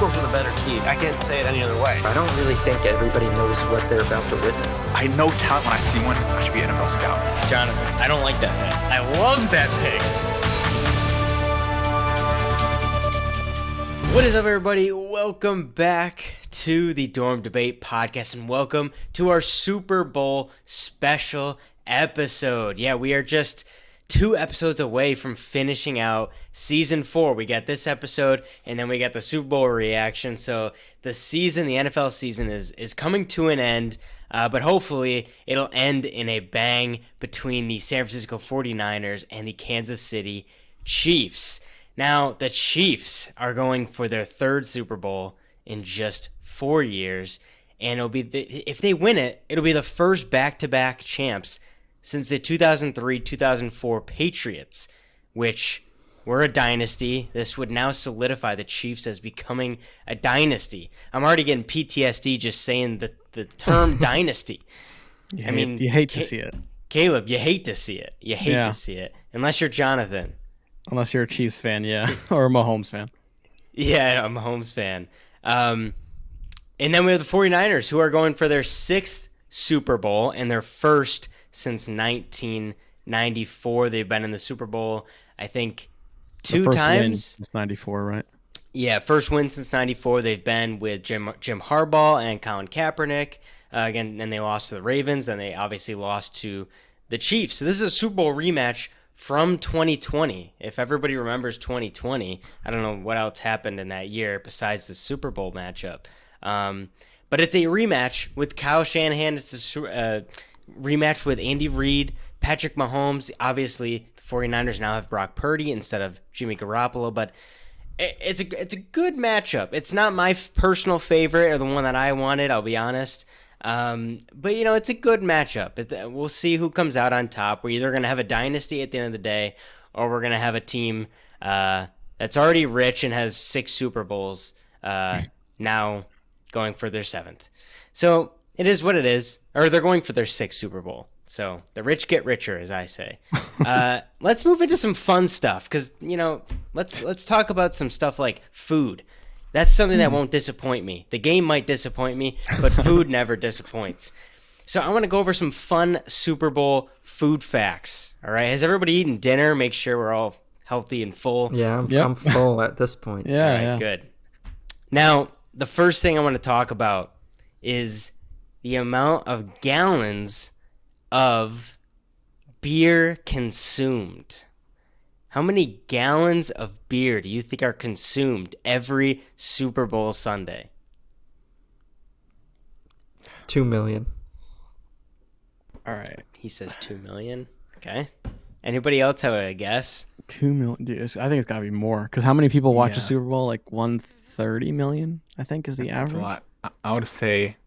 Eagles are the better team. I can't say it any other way. I don't really think everybody knows what they're about to witness. I know talent when I see one. I should be an NFL scout. Jonathan, I don't like that pick. I love that pick. What is up, everybody? Welcome back to the Dorm Debate Podcast, and welcome to our Super Bowl special episode. Yeah, we are just 2 episodes away from finishing out Season 4. We got this episode, and then we got the Super Bowl reaction. So the NFL season is coming to an end, but hopefully it'll end in a bang between the San Francisco 49ers and the Kansas City Chiefs. Now, the Chiefs are going for their 3rd Super Bowl in just 4 years, and if they win it, it'll be the first back-to-back champs since the 2003-2004 Patriots, which were a dynasty. This would now solidify the Chiefs as becoming a dynasty. I'm already getting PTSD just saying the term dynasty. You hate to see it. Caleb, you hate to see it. You hate to see it. Unless you're Jonathan. Unless you're a Chiefs fan, yeah. Or a Mahomes fan. Yeah, I'm a Mahomes fan. And then we have the 49ers, who are going for their 6th Super Bowl and their first since 1994. They've been in the Super Bowl, I think, 2 times. Win since 94, right? Yeah, first win since 94. They've been with Jim Harbaugh and Colin Kaepernick. Again, and they lost to the Ravens. Then they obviously lost to the Chiefs. So this is a Super Bowl rematch from 2020. If everybody remembers 2020, I don't know what else happened in that year besides the Super Bowl matchup. But it's a rematch with Kyle Shanahan. It's a rematch with Andy Reid, Patrick Mahomes. Obviously, the 49ers now have Brock Purdy instead of Jimmy Garoppolo, but it's a good matchup. It's not my personal favorite or the one that I wanted, I'll be honest. But, it's a good matchup. We'll see who comes out on top. We're either going to have a dynasty at the end of the day, or we're going to have a team that's already rich and has 6 Super Bowls now going for their 7th. So it is what it is. Or they're going for their 6th Super Bowl. So the rich get richer, as I say. Let's move into some fun stuff because, let's talk about some stuff like food. That's something that won't disappoint me. The game might disappoint me, but food never disappoints. So I want to go over some fun Super Bowl food facts. All right. Has everybody eaten dinner? Make sure we're all healthy and full. Yeah, I'm full at this point. Yeah, all right, good. Now, the first thing I want to talk about is the amount of gallons of beer consumed. How many gallons of beer do you think are consumed every Super Bowl Sunday? 2 million. All right. He says 2 million. Okay. Anybody else have a guess? 2 million. Dude, I think it's got to be more. Because how many people watch the Super Bowl? Like 130 million, I think, is the average. That's a lot. I would say...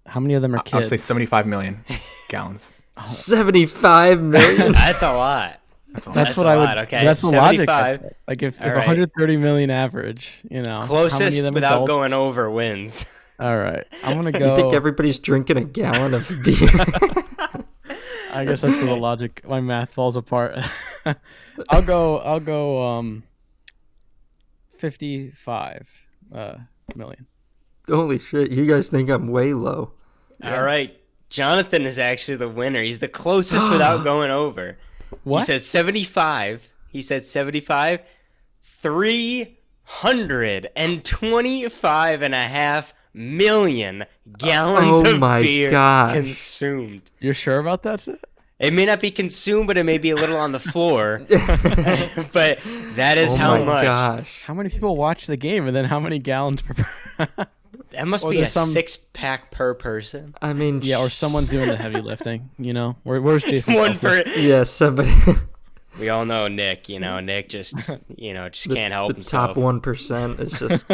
How many of them are kids? I would say 75 million gallons. 75 million? That's a lot. That's what I would. Okay. That's the logic. Like if right. 130 million average, closest without going over wins. All right, I'm gonna go. You think everybody's drinking a gallon of beer? I guess that's where the logic, my math falls apart. I'll go. 55 million. Holy shit! You guys think I'm way low? Yeah. All right, Jonathan is actually the winner. He's the closest without going over. What? He said 75. He said 75. 325.5 million gallons of beer consumed. You're sure about that, Sid? It may not be consumed, but it may be a little on the floor. But that is how much. Gosh. How many people watch the game, and then how many gallons per? That must be a 6-pack per person. I mean, yeah, or someone's doing the heavy lifting. Where's Jason? One per. Yeah, somebody. We all know Nick. Nick just can't help himself. The top 1% is just.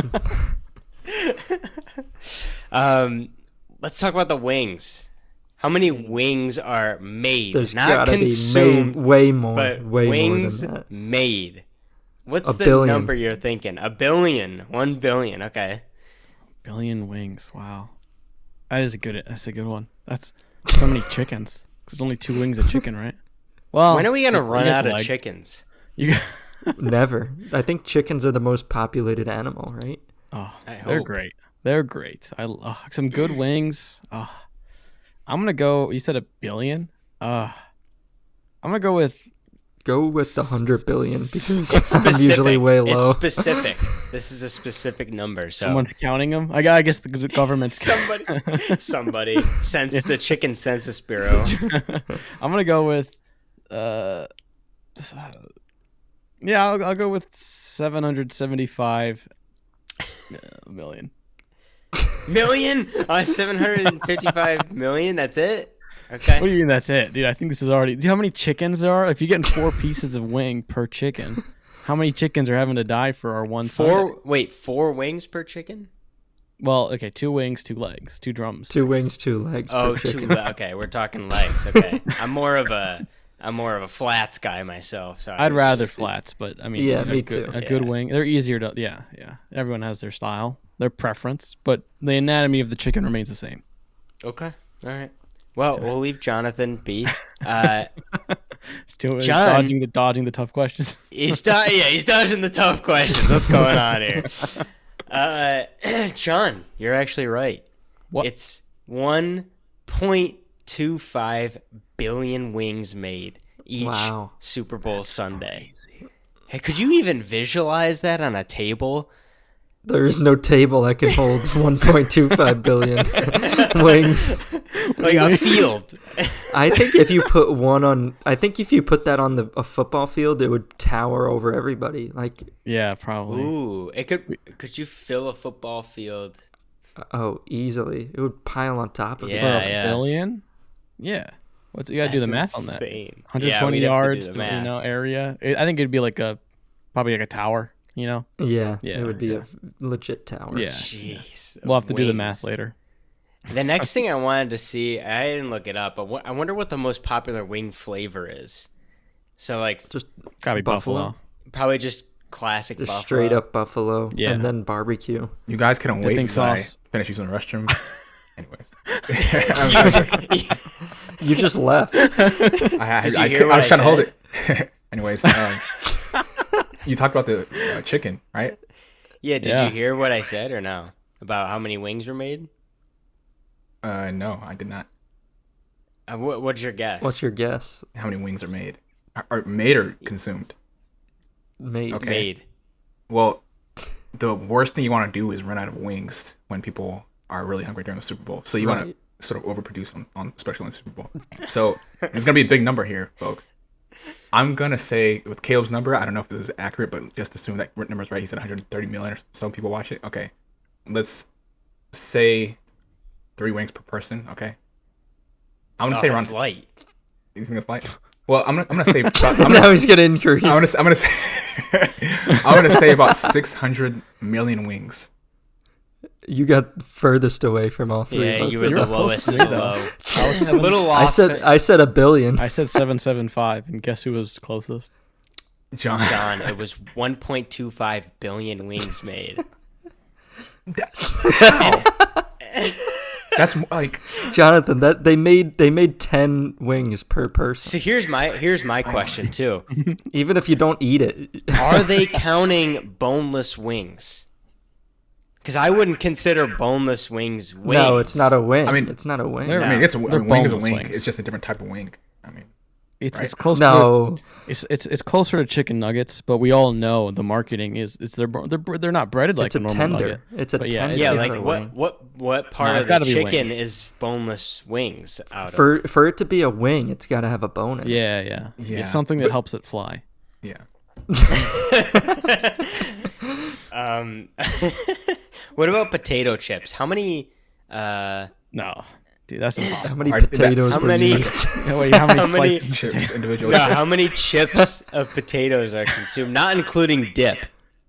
Let's talk about the wings. How many wings are made? There's not consumed, way more. But way wings more than that. made. What's the billion. number you're thinking? 1 billion. 1 billion. Okay. Billion wings. Wow, that's a good one. That's so many chickens. There's only 2 wings of chicken, right? Well, when are we gonna run out of chickens? Never. I think chickens are the most populated animal, right? Oh, I they're hope. great. They're great. Some good wings. I'm gonna go. You said a billion. I'm gonna go with. Go with the 100 billion because It's I'm specific. usually way It's low. specific. This is a specific number. So Someone's counting them. I guess the government's. somebody the Chicken Census Bureau. I'm gonna go with. Yeah, I'll go with 775 million. Million? 755 million? That's it? Okay. What do you mean that's it, dude? I think this is already. Do you know how many chickens there are? If you're getting 4 pieces of wing per chicken, how many chickens are having to die for our one Sunday? Four wings per chicken? Well, okay, 2 wings, 2 legs, 2 drums. 2 wings, 2 legs. Oh, per chicken. okay, we're talking legs. Okay. I'm more of a flats guy myself. So I'd rather flats, but I mean, Yeah, a me good, too. A good Yeah. wing. They're easier to. Yeah. Everyone has their style, their preference, but the anatomy of the chicken remains the same. Okay. All right. Well, we'll leave Jonathan be. Still John- dodging the tough questions. He's dodging the tough questions. What's going on here? John, you're actually right. What? It's 1.25 billion wings made each Wow. Super Bowl Sunday. Hey, could you even visualize that on a table? There is no table that can hold 1.25 billion wings. Like a field. I think if you put that on a football field, it would tower over everybody. Like, Yeah, probably. Ooh, could you fill a football field? oh, easily. It would pile on top of Yeah. it. For a billion? Yeah. You gotta do the math on that. Insane. 120 we'd have to do yards, the to, math. area. I think it'd be probably like a tower. Yeah, Yeah, it would be a legit tower. Yeah. Jeez. We'll have to do the wings. math later. The next thing I wanted to see, I didn't look it up, but I wonder what the most popular wing flavor is. So, like, Just Gotta be Buffalo. probably just classic Just buffalo. straight up buffalo. Yeah. And then barbecue. You guys couldn't wait Dipping until I sauce. finish using the restroom. Anyways, You just left. Did you hear what I was I trying to hold said? it. Anyways, you talked about the chicken, right? Yeah, did Yeah. you hear what I said or no? About how many wings were made? No, I did not. What's your guess? What's your guess? How many wings are made? Are made or consumed? Mate. Okay. made? Well, the worst thing you want to do is run out of wings when people are really hungry during the Super Bowl. So you want Right. to sort of overproduce on especially on the Super Bowl. So it's gonna be a big number here, folks. I'm gonna say with Caleb's number, I don't know if this is accurate, but just assume that number's right. He said 130 million or so people watch it. Okay, let's say 3 wings per person. Okay, I'm gonna say that's around. light. You think it's light? Well, I'm gonna say. Now he's gonna increase. I'm gonna say. I'm gonna say about 600 million wings. You got furthest away from all 3 Yeah, of us. you were the You're close lowest to of me, the though. low. I was A little I off. said a billion. I said 775, and guess who was closest? John. John, it was 1.25 billion wings made. That's like Jonathan, that they made 10 wings per person. So here's my question too. Even if you don't eat it. Are they counting boneless wings? Because I wouldn't consider boneless wings wings. No, it's not a wing. I mean, it's not a wing. they're- I mean, it's a They're wing is a boneless wing. wings. It's just a different type of wing. I mean, It's Right. close. No. It's closer to chicken nuggets, but we all know the marketing is they're not breaded like It's a normal tender. nugget. It's a But yeah, tender. Yeah, it's like a what wing. what part No, it's of the gotta be chicken wings. is boneless wings out of? For it to be a wing, it's got to have a bone in it. Yeah. Yeah, It's something that but- helps it fly. yeah. What about potato chips? How many? No, dude, that's impossible. How many Alright, potatoes how were many- used? Wait, how many How many- slices? of Chips potato? individually. No, how many chips of potatoes are consumed, not including dip?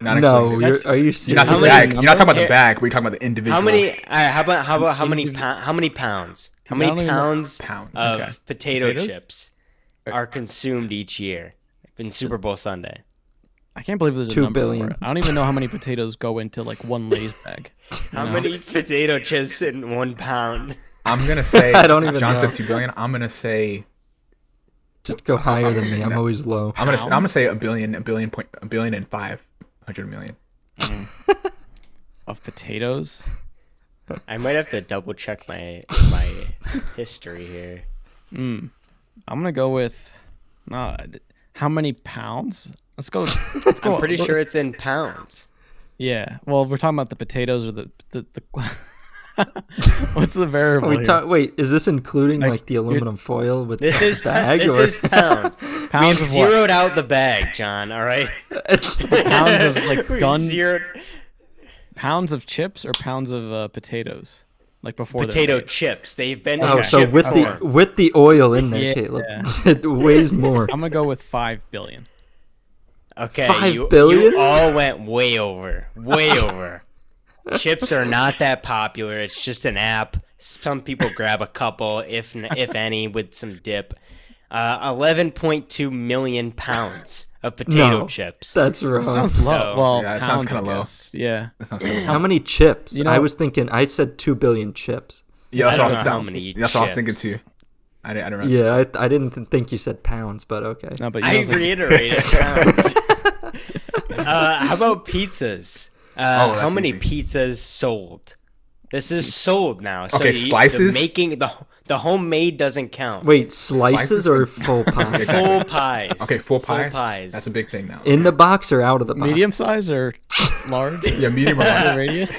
Not No, including- are you You're serious? not the How many- bag. You're not talking about Here- the bag. We're talking about the individual. How many? How about how many Indiv- how many pounds? How I many don't even know- pounds Pounds. of Okay. potato Potatoes? chips are consumed each year in Super Bowl Sunday? I can't believe there's a 2 number billion. for it. I don't even know how many potatoes go into like one Lay's bag. How No. many potato chips in 1 pound? I'm gonna say. I don't even John know. said 2 billion. I'm gonna say. Just go higher than me. I'm always low. I'm gonna say a billion and 500 million. potatoes. I might have to double check my history here. I'm gonna go with how many pounds? Let's go. Let's go. I'm pretty sure it's in pounds. Yeah. Well, we're talking about the potatoes or the what's the variable? Wait, is this including Like, like the aluminum foil with This the is bag? this or? is pounds. Pounds We've of what? zeroed out the bag, John. All right. Pounds of like We've done zeroed pounds of chips or pounds of potatoes, like before they're potato made? chips. They've been Oh, in so chip with form. with the oil in there, Yeah. Caleb, it weighs more. I'm gonna go with 5 billion. Okay, 5 you billion? all went way over. Way over. Chips are not that popular. It's just an app. Some people grab a couple, if any, with some dip. 11.2 million pounds of potato No, chips. That's wrong. Sounds low. So- Well, Yeah, it pounds, sounds kinda I low. guess. Yeah. That sounds so How many chips? You know- I was thinking. I said 2 billion chips. Yeah, I that's don't what I was know how thinking. many That's what I was thinking chips. too. I don't know. Yeah, I didn't think you said pounds, but okay. No, but I you know, reiterated pounds. How about pizzas? How that's many easy. pizzas sold? This is sold now. So Okay, slices? The homemade doesn't count. Wait, slices Slices? or full pie? Exactly. Full pies. Okay, full pies. pies. That's a big thing now. In the box or out of the box? medium size or large? Yeah, medium or The large. radius?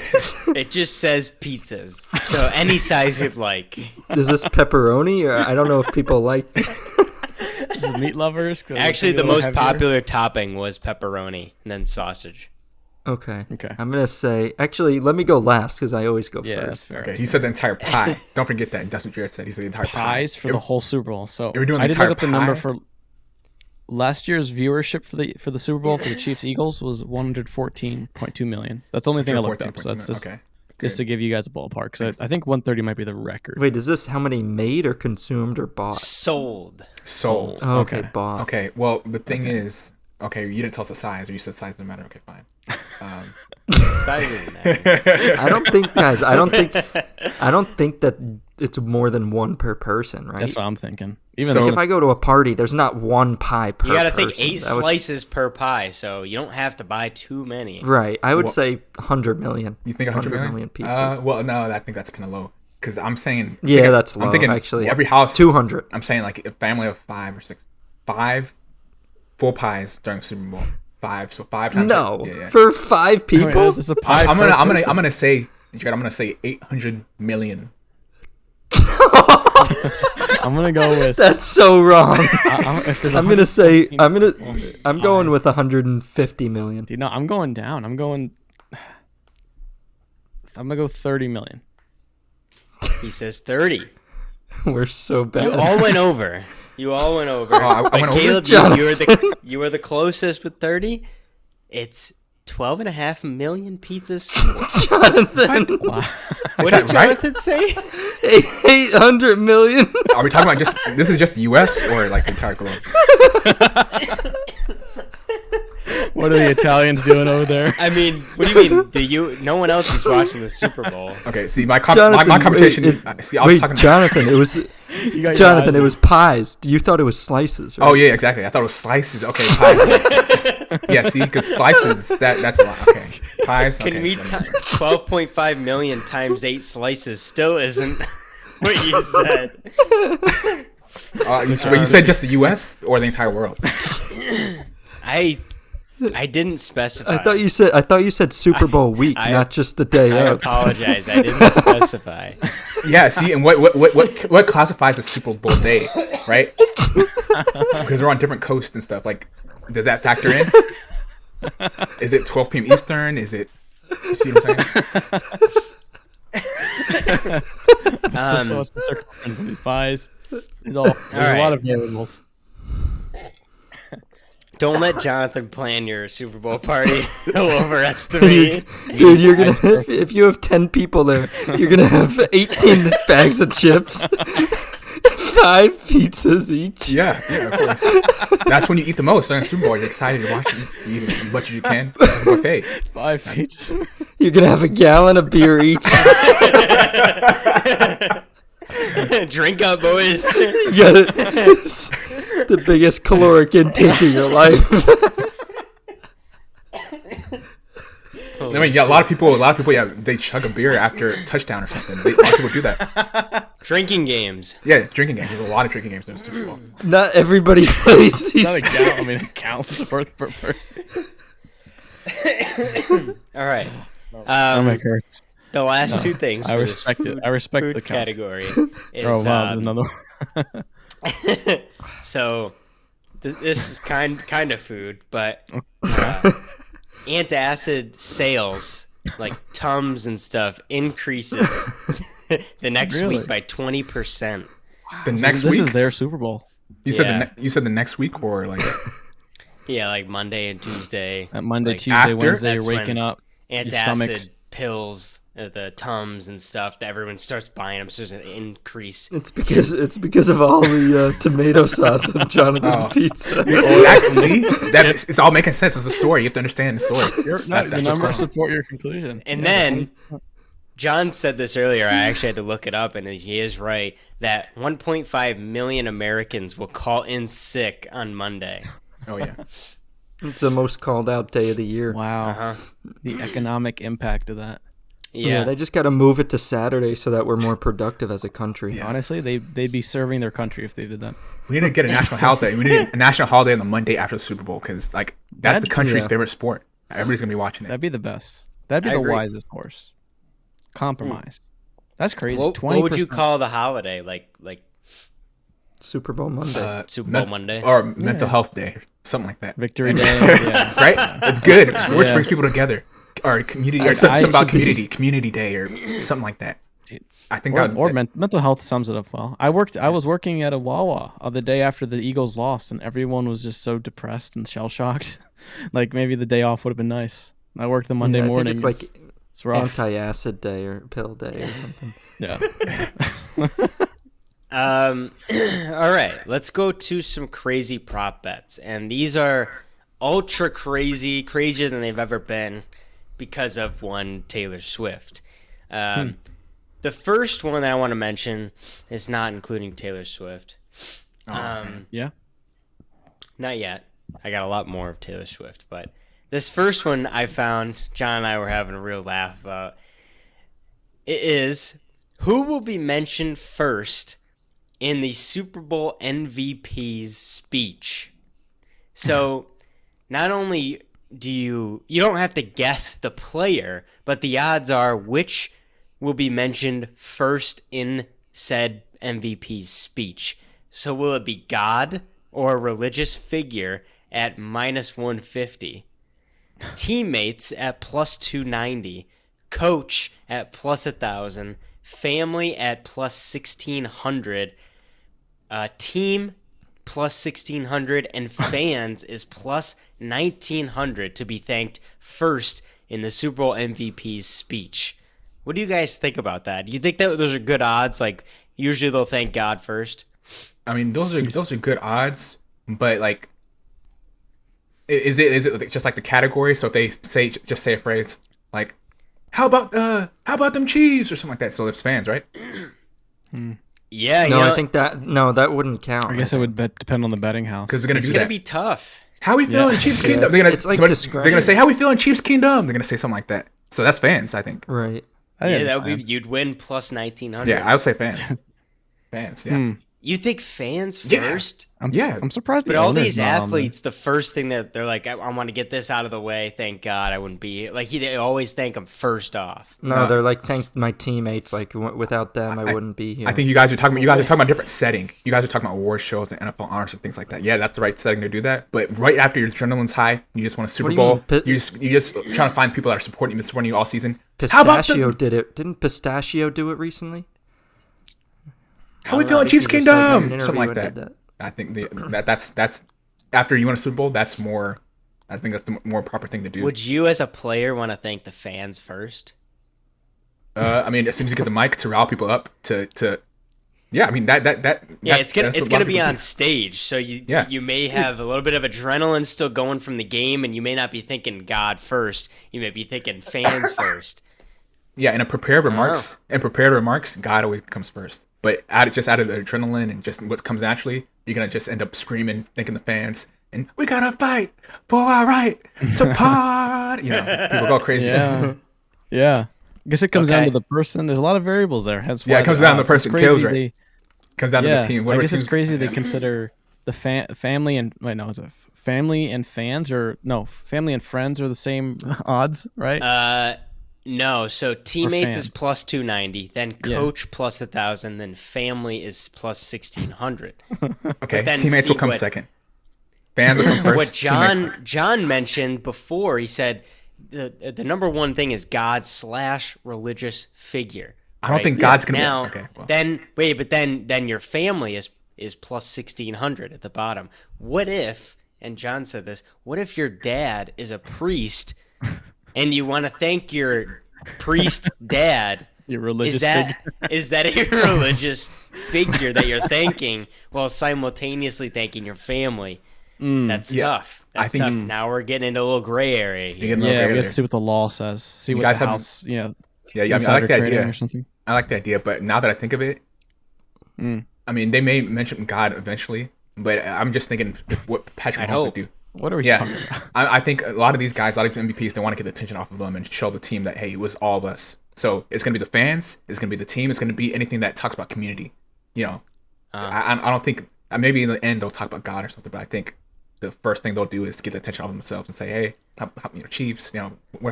It just says pizzas. So any size you'd like. Is this pepperoni? Or I don't know if people like. Just meat lovers? 'Cause Actually, it's the a little most heavier. popular topping was pepperoni and then sausage. Okay. Okay. I'm gonna say. Actually, let me go last because I always go Yeah, that's first. fair. Okay, he said the entire pie. Don't forget that. That's what Jared said. He said the entire Pies pie. for the whole Super Bowl. So You're doing the I did entire look up the number pie? for last year's viewership for the Super Bowl for the Chiefs Eagles was 114.2 million. That's the only thing I looked up. So that's just okay. just to give you guys a ballpark. Because I think 130 might be the record. Wait, is this how many made or consumed or bought? Sold. Sold. Oh, okay, Okay. bought. Okay. Well, the thing is, okay, you didn't tell us the size, or you said size doesn't matter. Okay, fine. Size doesn't matter. I don't think, guys. I don't think that it's more than one per person, right? That's what I'm thinking. Even So- Like if I go to a party, there's not one pie per. You gotta person. think 8 That would- slices per pie, so you don't have to buy too many. Right. I would Well- say 100 million. You think 100 million? pizzas. Well, no, I think that's kind of low. Because I'm saying. Yeah, that's low, I'm thinking actually. every house. 200. I'm saying like a family of 5 or 6. 5 full pies during the Super Bowl. 5. So 5 times. No, Yeah, yeah. for 5 people. It's a pie I'm per gonna person. say, Jared, I'm gonna say 800 million. I'm gonna go with. That's so wrong. If there's I'm gonna say 114 I'm going pies. with 150 million. Dude, no, I'm going down. I'm gonna go 30 million. He says 30. We're so bad. You all went over. You all went over. I But went over? Caleb, John. you were the closest with 30. It's 12.5 million pizzas sold. Jonathan, Wow. What that did right? Jonathan say? 800 million. Are we talking about this is just the U.S. or like the entire globe? What are the Italians doing over there? I mean, what do you mean? No one else is watching the Super Bowl. Okay, see my Jonathan, competition. wait, I was wait, talking. Jonathan, it was You got your Jonathan. eyes- It was pies. You thought it was slices, right? Oh yeah, exactly. I thought it was slices. Okay, pies. Yeah, see, because slices that's a lot. Okay, pies. Can okay, we whatever. 12.5 million times 8 slices still isn't what you said. Wait, you said just the U.S. or the entire world? I didn't specify. I thought you said Super Bowl week, I- not just the day I of. apologize. I didn't specify. Yeah, see, and what classifies as Super Bowl day, right? Because we're on different coasts and stuff. Like, does that factor in? Is it 12 p.m. Eastern? Is it? You see what I'm saying? So what's the circumference of these pies? There's a right. lot of variables. Don't let Jonathan plan your Super Bowl party. He'll overestimate. Dude, you're gonna if you have 10 people there, you're gonna have 18 bags of chips, 5 pizzas each. Yeah, of course. That's when you eat the most during the Super Bowl. You're excited to watch it. You eat as much as you can. It's like a buffet. 5 feet. You're gonna have a gallon of beer each. Drink up, boys. You got it. It's the biggest caloric intake of your life. Oh I mean, yeah, a lot of people, yeah, they chug a beer after a touchdown or something. A lot of people do that. Drinking games. Yeah, drinking games. There's a lot of drinking games in the Super Bowl. Not everybody plays these. Not a count. I mean, it counts per person. All right. Stomach hurts. The last two things I for respect this it. food, I respect food the count. category is Oh wow, there's another one. so this is kind of food, but antacid sales like Tums and stuff increases the next Really? week by 20%. The next This week? is their Super Bowl. You said Yeah. you said the next week or like Yeah, like Monday and Tuesday. At Monday, Like, Tuesday, after? Wednesday, That's you're waking when up. Your Antacid stomach's- pills, the Tums and stuff that everyone starts buying them, so there's an increase. It's because of all the tomato sauce on Jonathan's Oh. pizza. exactly. See, it's all making sense. It's a story. You have to understand the story. The That's what's numbers going on. support your conclusion. And Yeah. then John said this earlier. I actually had to look it up, and he is right that 1.5 million Americans will call in sick on Monday. Oh yeah. It's the most called out day of the year. Wow, Uh-huh. the economic impact of that. Yeah. They just got to move it to Saturday so that we're more productive as a country. Yeah. Honestly, they'd be serving their country if they did that. We need to get a national holiday. We need a national holiday on the Monday after the Super Bowl because like that's the That'd- country's yeah. favorite sport. Everybody's gonna be watching it. That'd be the best. That'd be I the agree. wisest course. Compromise. That's crazy. What would you call the holiday? Like Super Bowl Monday. Super Bowl Monday? or mental health day, something like that. Victory Day? Yeah. Right? It's good. Sports Yeah. brings people together. Or community, or I something about should be- community day, or something like that. Dude. I think Or, that or mental health sums it up well. I was working at a Wawa the day after the Eagles lost, and everyone was just so depressed and shell shocked. Like maybe the day off would have been nice. I worked the Monday Yeah, I think morning. it's like it's rough. anti-acid day or pill day or something. Yeah. All right, let's go to some crazy prop bets, and these are ultra crazy, crazier than they've ever been because of one Taylor Swift. The first one that I want to mention is not including Taylor Swift. Yeah. Not yet. I got a lot more of Taylor Swift, but this first one I found, John and I were having a real laugh about. It is who will be mentioned first in the Super Bowl MVP's speech. So not only do you don't have to guess the player, but the odds are which will be mentioned first in said MVP's speech. So will it be God or a religious figure at minus 150? Teammates at plus 290, coach at plus 1,000, family at plus 1,600, team plus 1,600, and fans is plus 1,900 to be thanked first in the Super Bowl MVP's speech. What do you guys think about that? Do you think that those are good odds? Like usually they'll thank God first. I mean, those are good odds, but like, is it just like the category? So if they say a phrase like, how about them Chiefs or something like that? So it's fans, right? Yeah, No, you know, I think that wouldn't count. I guess it would depend on the betting house. Because they're gonna it's do gonna that. be tough. How we feeling, Yeah. Chiefs Yeah, Kingdom? They're gonna it's like they're describing. gonna say how we feeling, Chiefs Kingdom. They're gonna say something like that. So that's fans, I think. Right. Yeah, that would be you'd win plus 1,900. Yeah, I would say fans. Fans, yeah. You think fans Yeah. first? Yeah. I'm surprised. But the all owner's these not on there. athletes, the first thing that they're like, I want to get this out of the way. Thank God I wouldn't be here. Like they always thank them first off. No, they're like, thank my teammates. Like without them, I wouldn't be here. I think you guys are talking about a different setting. You guys are talking about award shows and NFL honors and things like that. Yeah, that's the right setting to do that. But right after your adrenaline's high, you just want a Super do you Bowl. mean, You just trying to find people that are supporting you all season. How about Pistachio the, did it. Didn't Pistachio do it recently? how we I don't know, feeling, I think Chiefs he just, like, had Kingdom? an Something like interview and that. did I think that's after you win a Super Bowl. That's more. I think that's the more proper thing to do. Would you, as a player, want to thank the fans first? I mean, as soon as you get the mic to rile people up to yeah, I mean that Yeah, that's it's what a lot gonna of be people on do. stage, so Yeah. you may have a little bit of adrenaline still going from the game, and you may not be thinking God first. You may be thinking fans first. Yeah, in prepared remarks, God always comes first. But out of the adrenaline and just what comes naturally, you're gonna just end up screaming, thanking the fans, and we gotta fight for our right to God. People go crazy. Yeah. Yeah. I guess it comes down Okay. to the person. There's a lot of variables there. Hence Yeah, why it comes the down to the odds. It's person. crazy Caleb's right. they- Comes down to the team. I Whatever guess it's team's- crazy they yeah. consider the family and wait, no, is it family and fans or no? Family and friends are the same odds, right? No, so teammates is fans. plus 290, then Yeah. coach plus 1,000, then family is plus 1,600. Okay, then teammates see will come what- second. Fans will come first. What teammates- John mentioned before, he said the number one thing is God/religious figure. I don't right? think God's gonna now. be okay. Well, Then your family is plus 1,600 at the bottom. What if? And John said this. What if your dad is a priest, and you want to thank your priest dad? Your religious Is that figure. is that a religious figure that you're thanking while simultaneously thanking your family? That's Yeah, tough. I That's think- tough. Now we're getting into a little gray area You here. get a little Yeah, gray we have there. to see what the law says. See what guys the have- house, yeah, I mean, I insider like the trading idea. or something. I like the idea, but now that I think of it, I mean, they may mention God eventually, but I'm just thinking what Patrick I'd Mahomes would hope. do. What are we Yeah, talking about? I think a lot of these guys, a lot of these MVPs, they want to get the attention off of them and show the team that, hey, it was all of us. So it's gonna be the fans, it's gonna be the team, it's gonna be anything that talks about community. I don't think maybe in the end they'll talk about God or something, but I think the first thing they'll do is get the attention off themselves and say, hey, Chiefs, how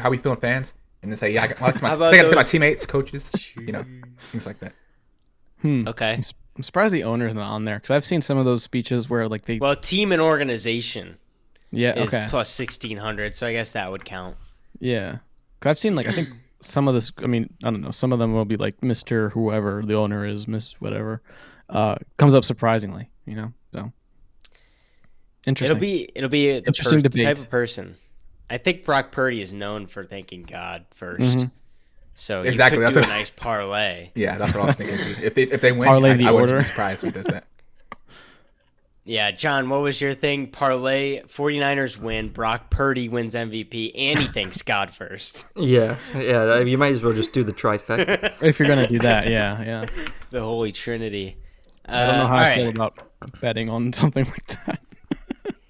we feeling, fans, and then say, yeah, I like How about my those- teammates, coaches, things like that. Okay. I'm surprised the owner's not on there because I've seen some of those speeches where like they Well, team and organization yeah is okay plus 1,600, so I guess that would count. yeah. 'Cause I've seen like I think some of this. I mean I don't know. Some of them will be like Mr. Whoever the owner is, Miss whatever. Comes up surprisingly, So interesting. It'll be the Interesting the debate. type of person. I think Brock Purdy is known for thanking God 1st. Mhm. So Exactly, you could that's do a what- nice parlay. Yeah, that's what I was thinking too. If they win, Parlay the I wouldn't order. be surprised if he does that. Yeah, John, what was your thing? Parlay 49ers win, Brock Purdy wins MVP, and he thanks God first. Yeah. You might as well just do the trifecta. If you're gonna do that, yeah. The Holy Trinity. I don't know how all I feel right. about betting on something like that.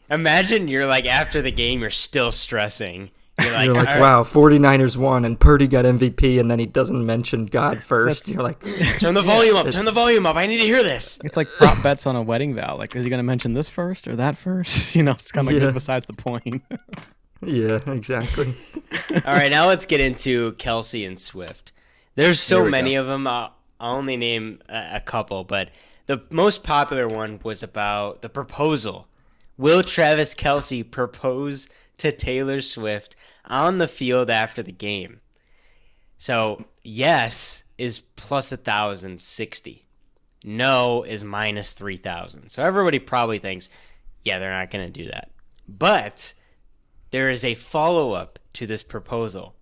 Imagine you're like after the game, you're still stressing. You're like, You're like, all right, wow, 49ers won and Purdy got MVP and then he doesn't mention God first. You're like, turn the volume up. Turn the volume up. I need to hear this. It's like prop bets on a wedding vow. Like, is he gonna mention this first or that first? It's kind of like Yeah. besides the point. yeah, exactly. All right, now let's get into Kelsey and Swift. There's so Here we many go. of them. I'll only name a couple, but the most popular one was about the proposal. Will Travis Kelsey propose to Taylor Swift on the field after the game? So yes is plus 1,060. No is minus 3,000. So everybody probably thinks, yeah, they're not going to do that. But there is a follow-up to this proposal.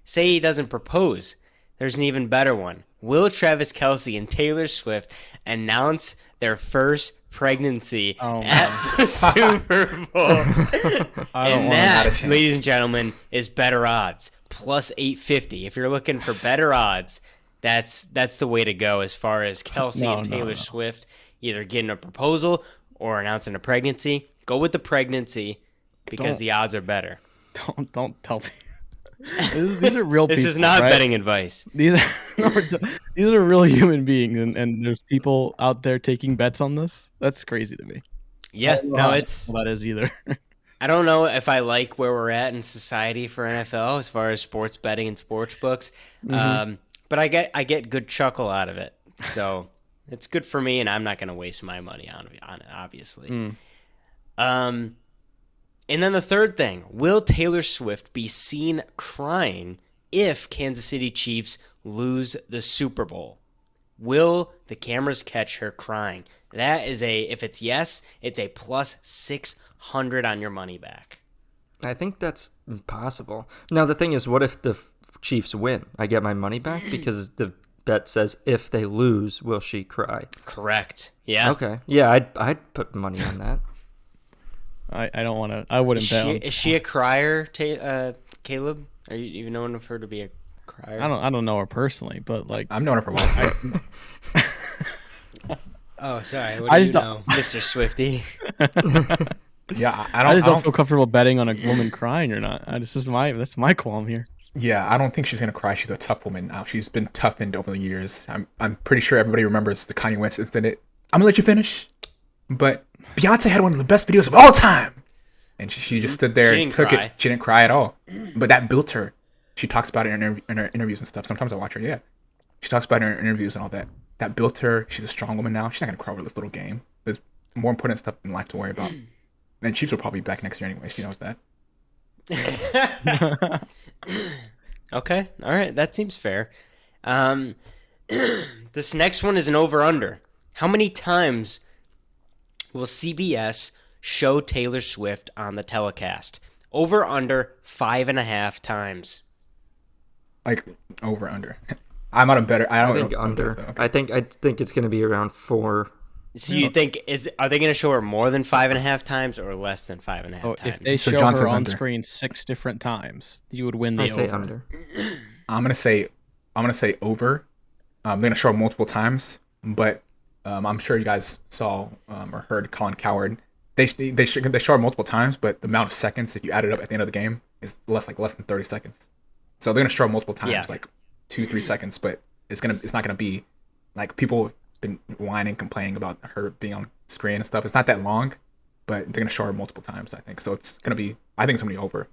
Say he doesn't propose. There's an even better one. Will Travis Kelsey and Taylor Swift announce their first pregnancy Oh, at the Super Bowl? I don't And want Not a that, chance. ladies and gentlemen, is better odds. Plus 850. If you're looking for better odds, that's the way to go as far as Kelsey No, and no, Taylor no. Swift either getting a proposal or announcing a pregnancy. Go with the pregnancy because Don't. the odds are better. Don't tell me. These are real This people. is not right? betting advice. These are these are real human beings, and there's people out there taking bets on this. That's crazy to me. Yeah, I don't know no, how it's. that is either. I don't know if I like where we're at in society for NFL as far as sports betting and sports books, but I get good chuckle out of it, so it's good for me, and I'm not going to waste my money on it, obviously. And then the third thing: will Taylor Swift be seen crying if Kansas City Chiefs lose the Super Bowl? Will the cameras catch her crying? That is if it's yes, it's a plus 600 on your money back. I think that's possible. Now, the thing is, what if the Chiefs win? I get my money back because the bet says if they lose, will she cry? Correct. Yeah. Okay. Yeah, I'd put money on that. I don't want to. I wouldn't bet. Is she a crier, Caleb? Are you known of her to be a crier? I don't know her personally, but like I'm known her for a while. Oh, sorry. What I do just you don't- know, Mr. Swifty? Yeah, I just don't feel comfortable betting on a woman crying or not. That's my qualm here. Yeah, I don't think she's gonna cry. She's a tough woman now. She's been toughened over the years. I'm pretty sure everybody remembers the Kanye West incident. I'm gonna let you finish, but Beyonce had one of the best videos of all time, and she just stood there and took it. She didn't cry at all, but that built her. She talks about it in her interviews and stuff. Sometimes I watch her. Yeah, she talks about it in her interviews and all that. That built her. She's a strong woman now. She's not gonna cry over this little game. There's more important stuff in life to worry about. And Chiefs will probably be back next year anyway. She knows that. Okay, all right, that seems fair. This next one is an over-under. How many times will CBS show Taylor Swift on the telecast? Over under 5.5 times. Like over under. I'm on a better. I think under. So, okay. I think it's going to be around 4. So you think are they going to show her more than 5.5 times or less than 5.5 times? If they show her on screen 6 different times, you would win the over. I say under. I'm gonna say over. They're gonna show her multiple times, but I'm sure you guys saw or heard Colin Cowherd. They show her multiple times, but the amount of seconds if you add it up at the end of the game is less than 30 seconds. So they're gonna show her multiple times, like 2-3 seconds, but it's not gonna be like people been whining, complaining about her being on screen and stuff. It's not that long, but they're gonna show her multiple times, I think. So it's gonna be. I think it's gonna be over.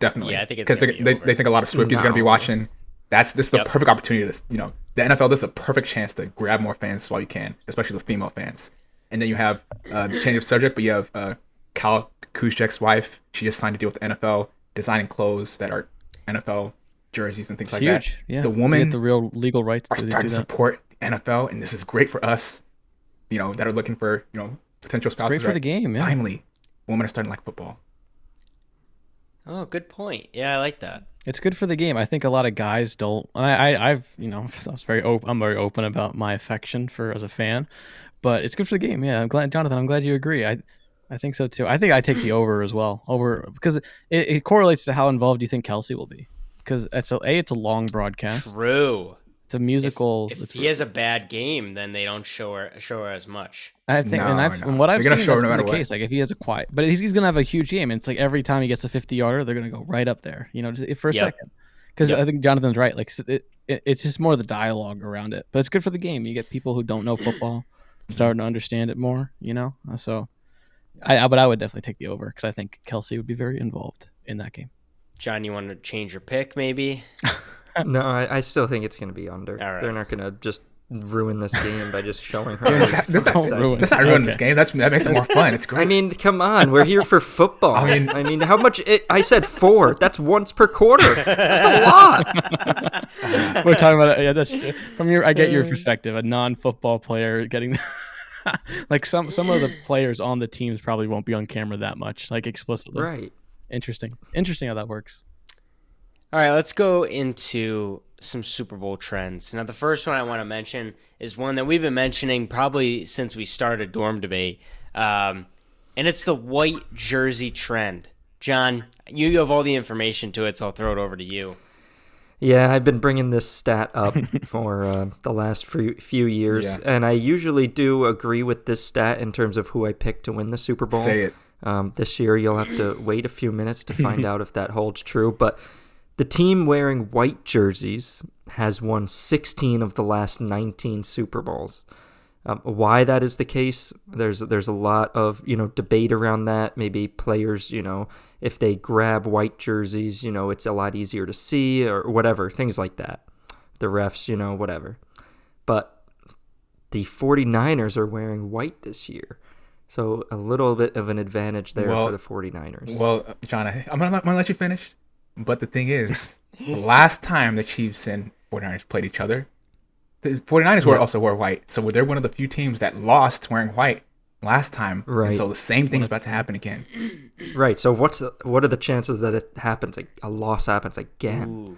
Definitely. Yeah, I think it's because they think a lot of Swifties are gonna be watching. This is the perfect opportunity to, the NFL. This is a perfect chance to grab more fans while you can, especially the female fans. And then you have the change of subject, but you have Kyle Kuzczyk's wife. She just signed a deal with the NFL, designing clothes that are NFL jerseys and things like that. Yeah. The women get the real legal rights are starting to support NFL, and this is great for us, that are looking for, potential spouses. Great for the game, yeah. Finally, women are starting to like football. Oh, good point. Yeah, I like that. It's good for the game. I think a lot of guys don't. I'm very open about my affection as a fan, but it's good for the game. Yeah, I'm glad, Jonathan. I'm glad you agree. I think so too. I think I take the over as well. Over because it correlates to how involved you think Kelsey will be. Because it's a long broadcast. True. It's a musical. If he has a bad game, then they don't show her as much. I think, and what I've seen, that's been the case. Like if he has a quiet, but he's gonna have a huge game. And it's like every time he gets a 50-yarder, they're gonna go right up there. Just for a second. Because I think Jonathan's right. Like it's just more the dialogue around it. But it's good for the game. You get people who don't know football starting to understand it more. So, but I would definitely take the over because I think Kelsey would be very involved in that game. John, you want to change your pick, maybe? No, I still think it's going to be under. All right. They're not going to just ruin this game by just showing her. That's not ruining this game. That makes it more fun. It's great. I mean, come on. We're here for football. I mean, how much? I said 4. That's once per quarter. That's a lot. We're talking about it. Yeah, that's from I get your perspective. A non-football player getting like some of the players on the teams probably won't be on camera that much, like explicitly. Right. Interesting how that works. All right, let's go into some Super Bowl trends. Now, the first one I want to mention is one that we've been mentioning probably since we started Dorm Debate, and it's the white jersey trend. John, you have all the information to it, so I'll throw it over to you. Yeah, I've been bringing this stat up for the last few years, and I usually do agree with this stat in terms of who I pick to win the Super Bowl. Say it. This year, you'll have to wait a few minutes to find out if that holds true, but the team wearing white jerseys has won 16 of the last 19 Super Bowls. Why that is the case, there's a lot of debate around that. Maybe players, if they grab white jerseys, it's a lot easier to see or whatever, things like that. The refs, whatever. But the 49ers are wearing white this year. So a little bit of an advantage there for the 49ers. Well, John, I'm gonna let you finish. But the thing is, the last time the Chiefs and 49ers played each other, the 49ers also wore white. So they're one of the few teams that lost wearing white last time. Right. And so the same thing is about to happen again. Right. So what are the chances that it happens? Like a loss happens again? Ooh,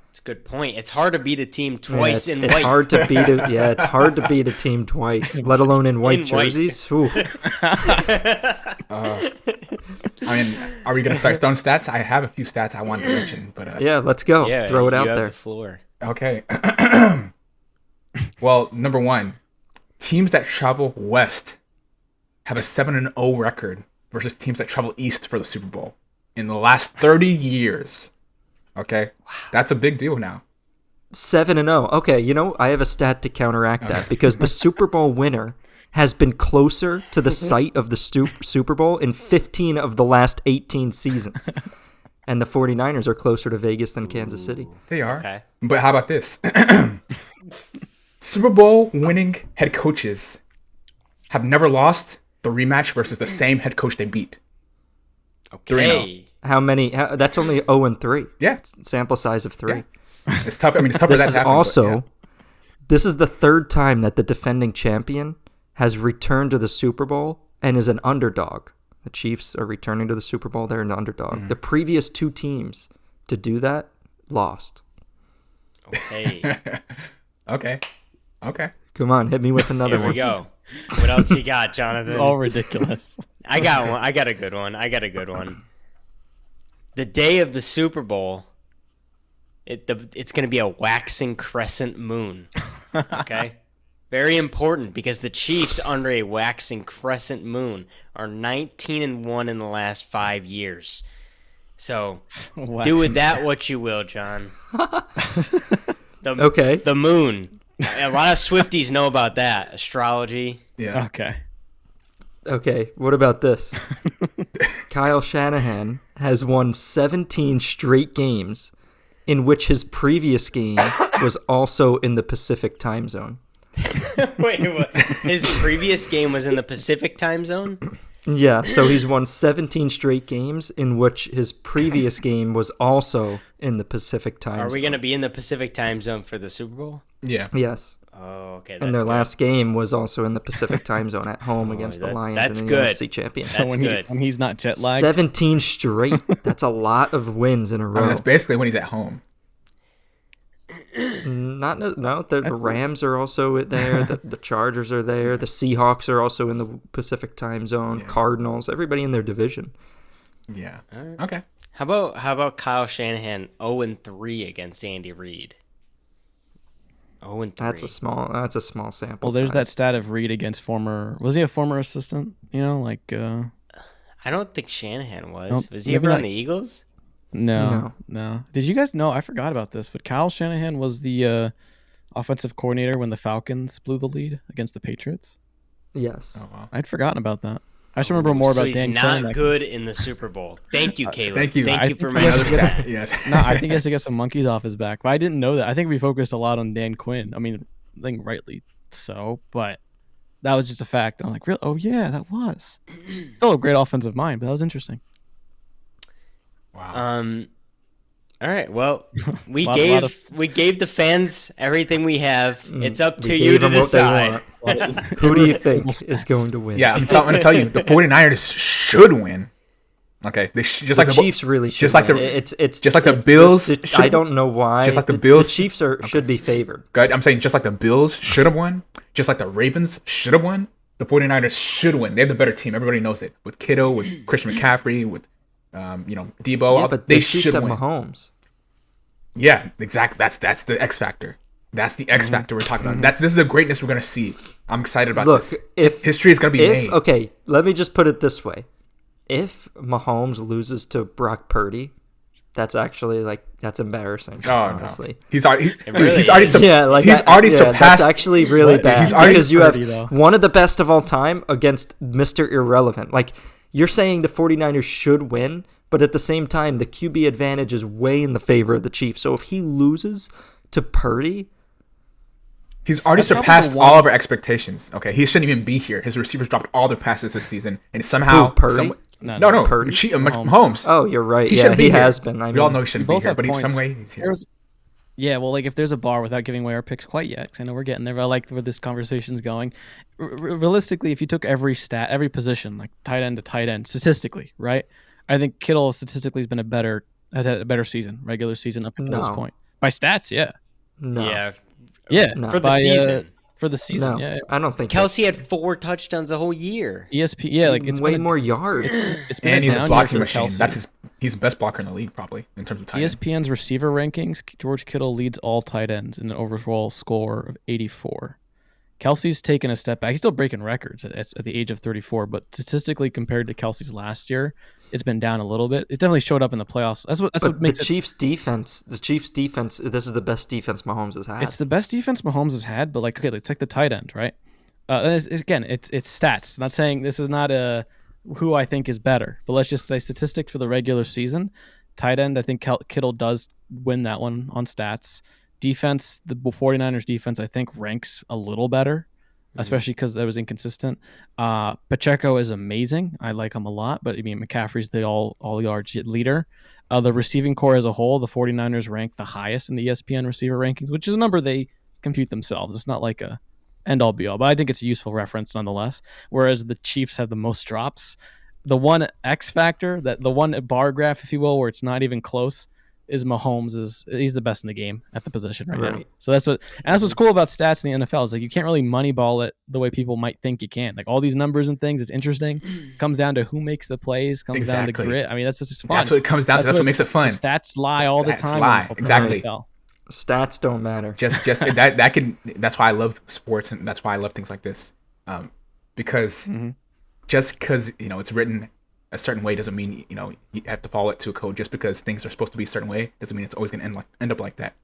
that's a good point. It's hard to beat a team twice in white. It's hard to beat it. Yeah, it's hard to beat a team twice, let alone in white jerseys. Ooh. I mean, are we going to start throwing stats? I have a few stats I wanted to mention, but yeah, let's go. Yeah, throw it out you have there. The floor. Okay. Well, number one, teams that travel west have a 7-0 record versus teams that travel east for the Super Bowl in the last 30 years. Okay? That's a big deal now. 7-0. Okay, you know, I have a stat to counteract that because the Super Bowl winner has been closer to the site of the Super Bowl in 15 of the last 18 seasons. And the 49ers are closer to Vegas than Kansas City. They are. Okay. But how about this? Super Bowl winning head coaches have never lost the rematch versus the same head coach they beat. Okay. How many? That's only 0-3. Yeah. Sample size of 3. Yeah. It's tough. I mean, it's tough for This that is to happen. also, but yeah. this is the third time that the defending champion has returned to the Super Bowl and is an underdog. The Chiefs are returning to the Super Bowl. They're an underdog. The previous 2 teams to do that lost. Okay. Okay. Come on, hit me with another Here one. we go. What else you got, Jonathan? All ridiculous. I got one. I got a good one. The day of the Super Bowl, it's going to be a waxing crescent moon. Okay? Very important because the Chiefs under a waxing crescent moon are 19-1 in the last 5 years. So do with that what you will, John. Okay. The moon. A lot of Swifties know about that. Astrology. Yeah. Okay. Okay, what about this? Kyle Shanahan has won 17 straight games in which his previous game was also in the Pacific time zone. Wait, what? His previous game was in the Pacific time zone? Yeah, so he's won 17 straight games in which his previous game was also in the Pacific time zone. Are we going to be in the Pacific time zone for the Super Bowl? Yeah. Yes. Oh, okay. And their good. last game was also in the Pacific time zone at home against the Lions that's in the good. NFC Championship. So That's when good. when he's not jet lagged, 17 straight. That's a lot of wins in a I row. mean, that's basically when he's at home. The Rams are also there. The Chargers are there. The Seahawks are also in the Pacific time zone. Yeah. Cardinals, everybody in their division. Yeah. right. Okay. How about Kyle Shanahan 0-3 against Andy Reid? 0-3. That's a small sample. well, there's that size. stat of Reed against was he a former assistant? You know, like I don't think Shanahan was. Nope, Was he maybe ever on not. the Eagles? No. Did you guys know? I forgot about this, but Kyle Shanahan was the offensive coordinator when the Falcons blew the lead against the Patriots. Yes. Oh wow. I'd forgotten about that. I just remember more So about he's Dan not Quinn. good in the Super Bowl. Thank you, Caleb. Thank you. I Thank you think for he has Another mentioning to stat. that. Yes. No, I think he has to get some monkeys off his back. But I didn't know that. I think we focused a lot on Dan Quinn. I mean, I think rightly so, but that was just a fact. I'm like, really? Oh yeah, that was. Still a great offensive mind, but that was interesting. Wow. All right. Well, we Lot gave the fans everything we have. It's up to We you gave to them what they decide. want. Who do you think is going to win? Yeah, I'm going to tell you, the 49ers should win. Okay, they just The like Chiefs really should. just like win. the- it's just like the it's- Bills I should- don't know why. just like the Bills- The Chiefs should be favored. Good. I'm saying just like the Bills should have won, just like the Ravens should have won, the 49ers should win. They have the better team. Everybody knows it. With Kittle, with Christian McCaffrey, with Debo, Yeah, but they the Chiefs should have win. Mahomes. Yeah, exactly. That's the X factor. That's the X factor we're talking about. This is the greatness we're gonna see. I'm excited about Look, this. if History is gonna be made. okay, let me just put it this way: if Mahomes loses to Brock Purdy, that's actually that's embarrassing. Oh honestly. no, he's already really he's already is. he's already surpassed. That's actually really What? bad He's already- because you have Purdy, though. one of the best of all time against Mr. Irrelevant. Like you're saying the 49ers should win, but at the same time the QB advantage is way in the favor of the Chiefs. So if he loses to Purdy, He's already That's probably surpassed the one- all of our expectations. Okay, he shouldn't even be here. His receivers dropped all their passes this season, and somehow, Who, Purdy? no, Purdy? Mahomes. oh, you're right. He Yeah, shouldn't be he here. has been. I We all mean, know he shouldn't We be both here, have but in some points. way he's here. Yeah, well, if there's a bar without giving away our picks quite yet, 'cause I know we're getting there. But I like where this conversation's going. Realistically, if you took every stat, every position, like tight end to tight end, statistically, right? I think Kittle statistically has had a better season, regular season up until this No. point. By stats, yeah, no. yeah, No. for the by, season. for the season, No, yeah. I don't think Kelsey had 4 touchdowns the whole year. ESP, yeah, like it's way been a- more yards. It's been And he's a down year blocking for machine. Kelsey. He's the best blocker in the league, probably in terms of tight end. ESPN's receiver rankings. George Kittle leads all tight ends in an overall score of 84. Kelsey's taken a step back. He's still breaking records at the age of 34, but statistically compared to Kelsey's last year, it's been down a little bit. It definitely showed up in the playoffs. That's what makes the Chiefs' defense. The Chiefs' defense. This is the best defense Mahomes has had. It's the best defense Mahomes has had, but like, okay, let's take the tight end, right? It's stats. I'm not saying this is not who I think is better, but let's just say statistics for the regular season. Tight end, I think Kittle does win that one on stats. Defense, the 49ers defense, I think ranks a little better, especially because that was inconsistent. Pacheco is amazing. I like him a lot, but I mean, McCaffrey's the all yards leader. The receiving core as a whole, the 49ers rank the highest in the ESPN receiver rankings, which is a number they compute themselves. It's not like a end all be all, but I think it's a useful reference nonetheless. Whereas the Chiefs have the most drops. The one X factor, the one bar graph, if you will, where it's not even close, is Mahomes. He's the best in the game at the position right now. So that's what's cool about stats in the NFL is like you can't really moneyball it the way people might think you can. Like all these numbers and things, it's interesting. Comes down to who makes the plays, comes down to grit. I mean, that's just fun. That's what it comes down to. That's what makes it fun. Stats lie all the time. Lie. Exactly. Stats don't matter. Just that can. That's why I love sports, and that's why I love things like this. Because just because it's written a certain way doesn't mean you have to follow it to a code. Just because things are supposed to be a certain way doesn't mean it's always going to end up like that.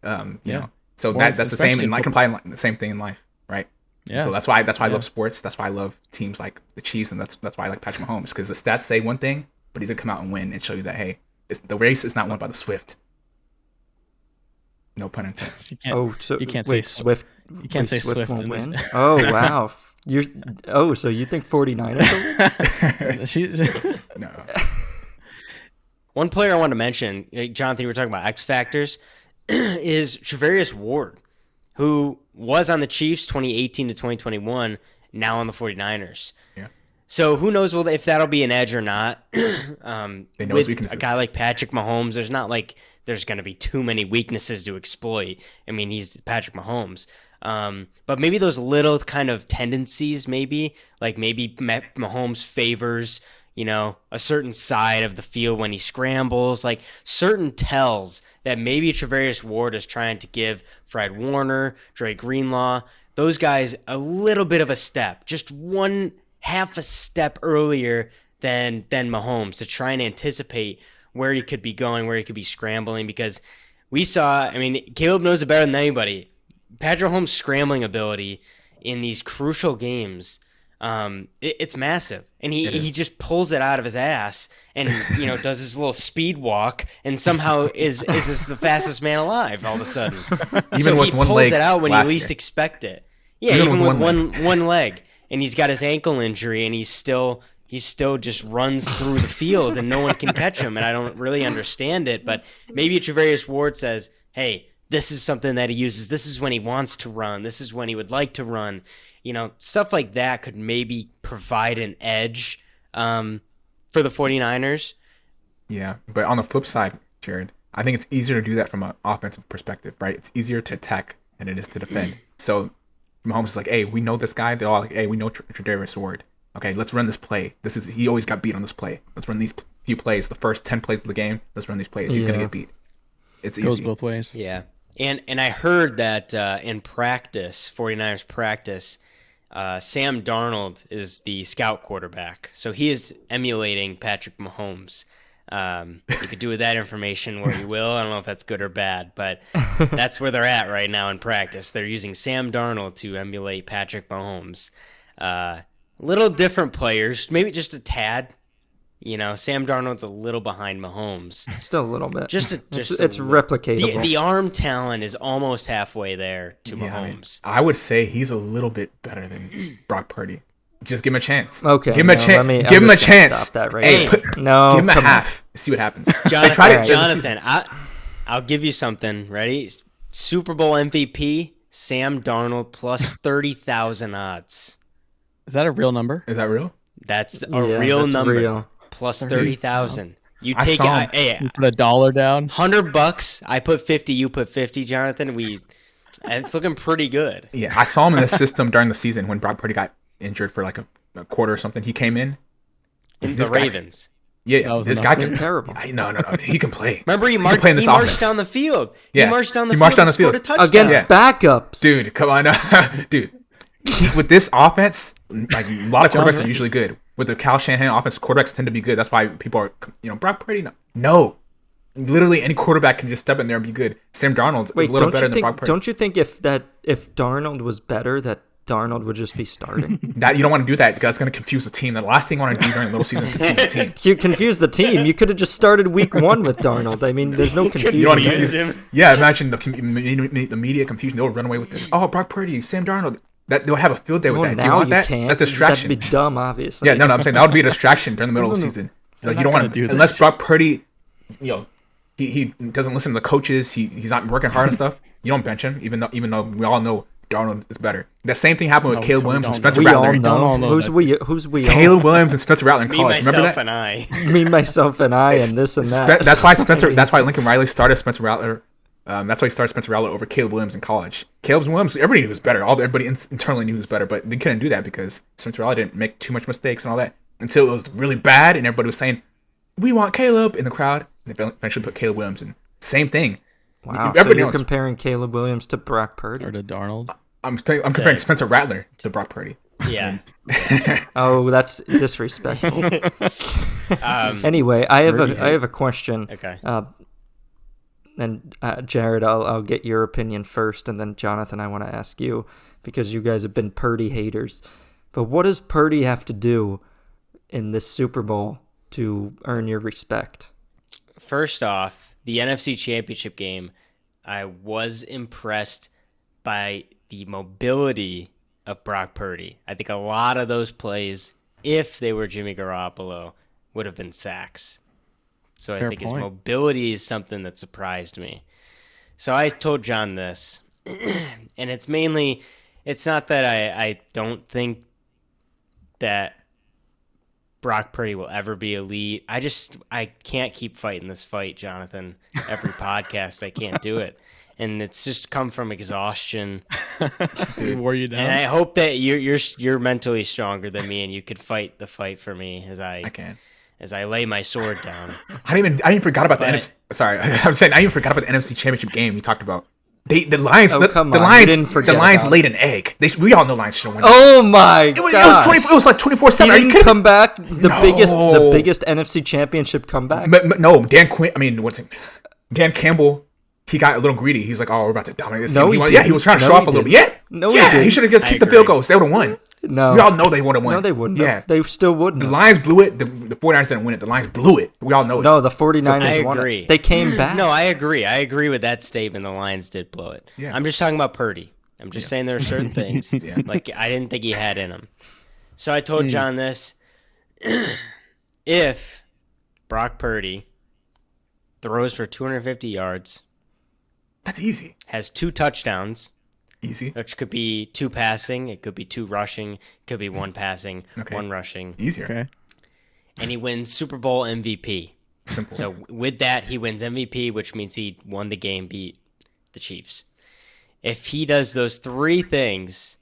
You know. So that's the same, and I can apply the same thing in life, right? Yeah. So that's why I love sports. That's why I love teams like the Chiefs, and that's why I like Patrick Mahomes, because the stats say one thing, but he's gonna come out and win and show you that the race is not won by the swift. No pun intended. You can't say Swift. You can't say Swift won't win. Oh wow. So you think 49ers? No. One player I wanted to mention, Jonathan, you were talking about X factors, is Travarius Ward, who was on the Chiefs 2018 to 2021, now on the 49ers. Yeah. So who knows if that'll be an edge or not. They know his weaknesses. A guy like Patrick Mahomes, there's not like there's going to be too many weaknesses to exploit. I mean, he's Patrick Mahomes. But maybe those little kind of tendencies, maybe Mahomes favors, a certain side of the field when he scrambles, like certain tells that maybe Travarius Ward is trying to give Fred Warner, Dre Greenlaw, those guys a little bit of a step, just half a step earlier than Mahomes, to try and anticipate where he could be going, where he could be scrambling, because we saw, Caleb knows it better than anybody. Patrick Mahomes' scrambling ability in these crucial games, it's massive, and he just pulls it out of his ass, and does his little speed walk, and somehow is the fastest man alive all of a sudden. Even with one leg, pulls it out when you least expect it. Yeah, even with one leg, and he's got his ankle injury, and he still just runs through the field, and no one can catch him, and I don't really understand it, but maybe Travarius Ward says, hey, this is something that he uses. This is when he wants to run. This is when he would like to run. Stuff like that could maybe provide an edge for the 49ers. Yeah, but on the flip side, Jared, I think it's easier to do that from an offensive perspective, right? It's easier to attack than it is to defend. So Mahomes is like, hey, we know this guy. They're all like, hey, we know Travarius Ward. Okay, let's run this play. He always got beat on this play. Let's run these few plays. The first 10 plays of the game, let's run these plays. He's going to get beat. It's goes easy. Both ways. Yeah. And I heard that in practice, 49ers practice, Sam Darnold is the scout quarterback. So he is emulating Patrick Mahomes. You could do with that information what you will. I don't know if that's good or bad, but that's where they're at right now in practice. They're using Sam Darnold to emulate Patrick Mahomes. Little different players, maybe just a tad. Sam Darnold's a little behind Mahomes. Still a little bit. It's replicatable. The arm talent is almost halfway there to Mahomes. I would say he's a little bit better than Brock Purdy. Just give him a chance. Okay. Give him a chance. Give him a chance. Stop that right hey, no. Give him a half. See what happens. Jonathan, I'll give you something. Ready? Super Bowl MVP, Sam Darnold plus 30,000 odds. Is that a real number? Is that real? That's a real number. Real. Plus 30,000. You take it. Hey, you put $1 down. $100. I put 50. You put 50, Jonathan. It's looking pretty good. Yeah, I saw him in the system during the season when Brock Purdy got injured for like a quarter or something. He came in. The Ravens. Yeah, this guy was terrible. No. He can play. Remember, he marched down the field. Yeah. He marched down the field. Scored a touchdown. Against backups. Dude, come on. Dude, with this offense, like a lot of quarterbacks are usually good. With the Kyle Shanahan offense, quarterbacks tend to be good. That's why people are, Brock Purdy. No, literally any quarterback can just step in there and be good. Sam Darnold is a little better than Brock Purdy. Don't you think if Darnold was better, that Darnold would just be starting? That you don't want to do that because that's going to confuse the team. The last thing you want to do during the middle season is confuse the team. You confuse the team. You could have just started week 1 with Darnold. I mean, there's no confusion. You want to there. use him? Yeah, imagine the media confusion. They'll run away with this. Oh, Brock Purdy, Sam Darnold. That they'll have a field day with that. Do you want that? Can't. That's distraction. That'd be dumb, obviously. Yeah, no, I'm saying that would be a distraction during the middle of the season. Like you don't want to unless Brock Purdy, he doesn't listen to the coaches. He's not working hard and stuff. You don't bench him, even though we all know Darnold is better. The same thing happened with Caleb Williams and Spencer Rattler. Who's we? Caleb Williams and Spencer Rattler in college. Me, Remember myself, that? and I. Me, myself, and I, and this and that. That's why Lincoln Riley started Spencer Rattler. That's why he started Spencer Rattler over Caleb Williams in college. Caleb Williams, everybody knew he was better. Everybody internally knew he was better, but they couldn't do that because Spencer Rattler didn't make too much mistakes and all that until it was really bad, and everybody was saying, "We want Caleb" in the crowd. And they eventually put Caleb Williams in. Same thing. Wow. So you're comparing Caleb Williams to Brock Purdy or to Darnold? I'm comparing Spencer Rattler to Brock Purdy. Yeah. Oh, that's disrespectful. Anyway, I have a question. Okay. And Jared, I'll get your opinion first, and then Jonathan, I want to ask you because you guys have been Purdy haters. But what does Purdy have to do in this Super Bowl to earn your respect? First off, the NFC Championship game, I was impressed by the mobility of Brock Purdy. I think a lot of those plays, if they were Jimmy Garoppolo, would have been sacks. So I think his mobility is something that surprised me. So I told John this, and it's not that I don't think that Brock Purdy will ever be elite. I can't keep fighting this fight, Jonathan. Every podcast, I can't do it. And it's just come from exhaustion. Wore you down. And I hope that you're mentally stronger than me, and you could fight the fight for me as I lay my sword down. I even forgot about the NFC. Sorry, I'm saying I even forgot about the NFC Championship game you talked about. The Lions. The Lions laid an egg. We all know Lions should win. Oh my god! It was like 24-7. He didn't come back. The biggest NFC Championship comeback. No, Dan Campbell. He got a little greedy. He's like, "Oh, we're about to dominate this team." He was trying to show off a little bit. He should have just kicked the field goals. They would have won. No, we all know they would have won. No, they wouldn't. Yeah, they still wouldn't. The Lions blew it. The 49ers didn't win it. The Lions blew it. We all know it. No, the 49ers won it. They came back. No, I agree. I agree with that statement. The Lions did blow it. Yeah. I'm just talking about Purdy. I'm just saying there are certain things. Like I didn't think he had in him. So I told John this. If Brock Purdy throws for 250 yards, that's easy. Has 2 touchdowns. Easy. Which could be 2 passing. It could be 2 rushing. It could be 1 passing, 1 rushing. Easier. Okay. And he wins Super Bowl MVP. Simple. So with that, he wins MVP, which means he won the game, beat the Chiefs. If he does those 3 things,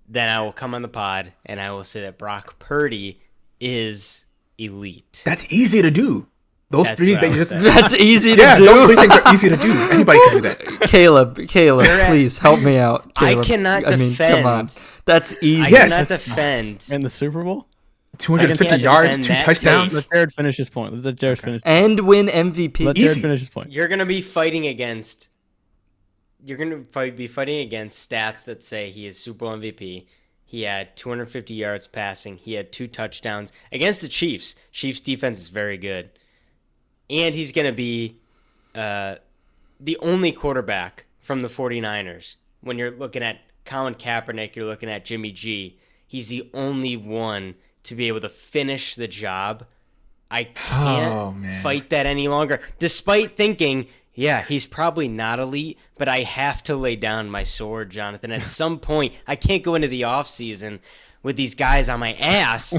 then I will come on the pod and I will say that Brock Purdy is elite. That's easy to do. Those That's 3 things. That's easy to do. Yeah, those 3 things are easy to do. Anybody can do that. Caleb, please help me out. Caleb. I cannot defend. Come on. That's easy. I cannot defend. In the Super Bowl? 250 yards, 2 touchdowns. Let Jared finish his point. And win MVP. Let Jared finish his point. You're going to be fighting against stats that say he is Super Bowl MVP. He had 250 yards passing. He had 2 touchdowns against the Chiefs. Chiefs defense is very good. And he's going to be the only quarterback from the 49ers. When you're looking at Colin Kaepernick, you're looking at Jimmy G. He's the only one to be able to finish the job. I can't fight that any longer. Despite thinking, he's probably not elite, but I have to lay down my sword, Jonathan. At some point, I can't go into the offseason with these guys on my ass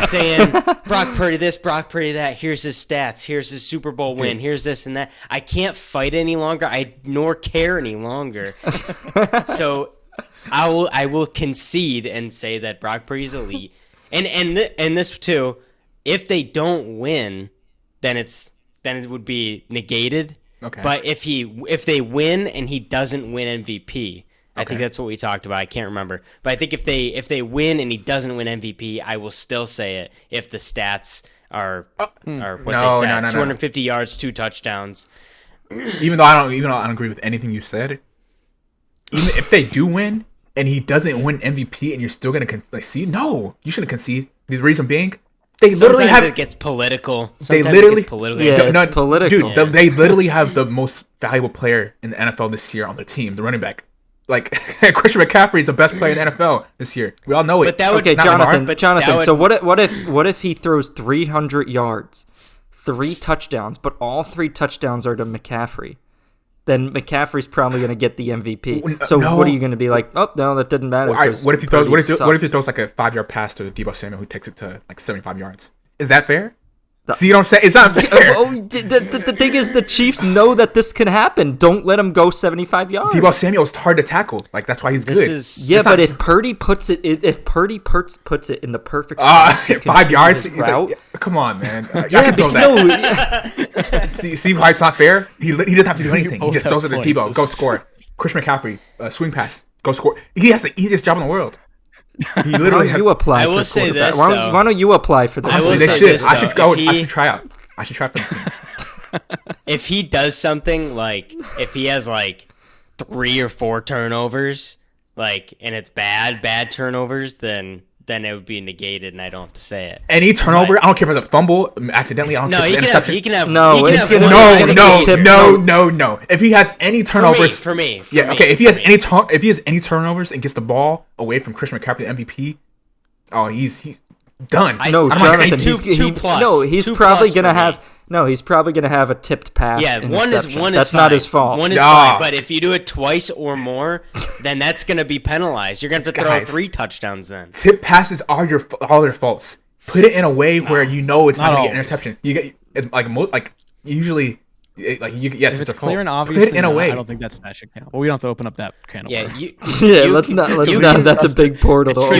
saying, Brock Purdy this, Brock Purdy that, here's his stats, here's his Super Bowl win, here's this and that. I can't fight any longer, nor care any longer. So I will concede and say that Brock Purdy's elite. And this too, if they don't win, then it would be negated. Okay. But if they win and he doesn't win MVP, I think that's what we talked about. I can't remember, but I think if they win and he doesn't win MVP, I will still say it. If the stats are what they said, 250 yards, 2 touchdowns. Even though I don't agree with anything you said. Even if they do win and he doesn't win MVP, and you're still gonna concede, no, you shouldn't concede. The reason being, they literally have. It gets political. They literally, it's political. Dude, they literally have the most valuable player in the NFL this year on their team, the running back. Like Christian McCaffrey is the best player in the NFL this year. We all know it. But that would, okay, Jonathan. So what if he throws 300 yards, 3 touchdowns, but all 3 touchdowns are to McCaffrey? Then McCaffrey's probably going to get the MVP. So what are you going to be like? Oh no, that didn't matter. Well, what if he throws? What if he throws like a 5-yard pass to Deebo Samuel, who takes it to like 75 yards? Is that fair? See what I'm saying? It's not fair. The thing is, the Chiefs know that this can happen. Don't let him go 75 yards. Deebo Samuel's hard to tackle. Like that's why he's good. But if Purdy puts it, puts it in the perfect 5 yards, route, come on, man. I can throw that. See why it's not fair? He doesn't have to do anything. He just throws it to Deebo. Go score. Christian McCaffrey, swing pass, go score. He has the easiest job in the world. He literally has. You apply. I will say this. Why don't you apply for this? I should go. I should try out. I should try for this team. If he does something like, if he has like 3 or 4 turnovers, like, and it's bad turnovers, then it would be negated, and I don't have to say it. Any turnover, I don't care if it's a fumble, accidentally. I don't care if it's an interception. He can have. No. If he has any turnovers, for me. If he has any turnovers and gets the ball away from Christian McCaffrey, the MVP, he's done. Jonathan, he's probably gonna have. No, he's probably going to have a tipped pass. Yeah, one is That's fine. Not his fault. One is fine, but if you do it twice or more, then that's going to be penalized. You're going to have to throw 3 touchdowns then. Tip passes are all their faults. Put it in a way where you know it's not going to get an interception. You get usually. If it's clear and obvious, put it in a way. I don't think that should count. Well, we don't have to open up that can of worms. Let's not. That's a big portal.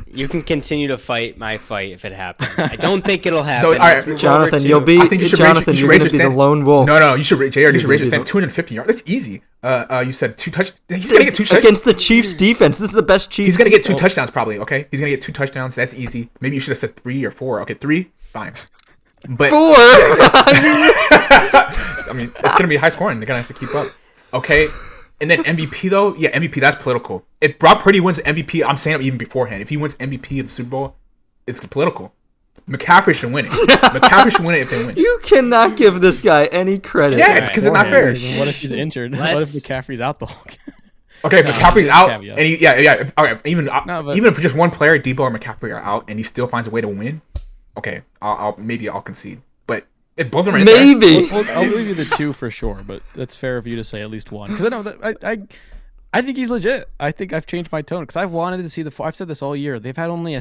You can continue to fight my fight if it happens. I don't think it'll happen. Jonathan, you're going to be the lone wolf. No, you should raise your stand. 250 yards. That's easy. You said 2 touchdowns. He's gonna get 2 touchdowns against the Chiefs defense. This is the best Chiefs. He's gonna get 2 touchdowns probably. Okay, he's gonna get 2 touchdowns. That's easy. Maybe you should have said 3 or 4. Okay, 3, fine. But 4. I mean, it's gonna be high scoring. They're gonna have to keep up. Okay, and then MVP though, MVP that's political. If Brock Purdy wins MVP, I'm saying it even beforehand. If he wins MVP of the Super Bowl, it's political. McCaffrey should win it. McCaffrey should win it if they win. You cannot give this guy any credit. Yeah, it's because it's not fair. What if he's injured? What if McCaffrey's out the whole game? Okay, McCaffrey's out, and all right. Even if just one player, Deebo or McCaffrey, are out, and he still finds a way to win. Okay, I'll concede, but if both of them are maybe I'll leave you the 2 for sure. But that's fair of you to say at least 1 because I know that I think he's legit. I think I've changed my tone because I've wanted to see I've said this all year. They've had only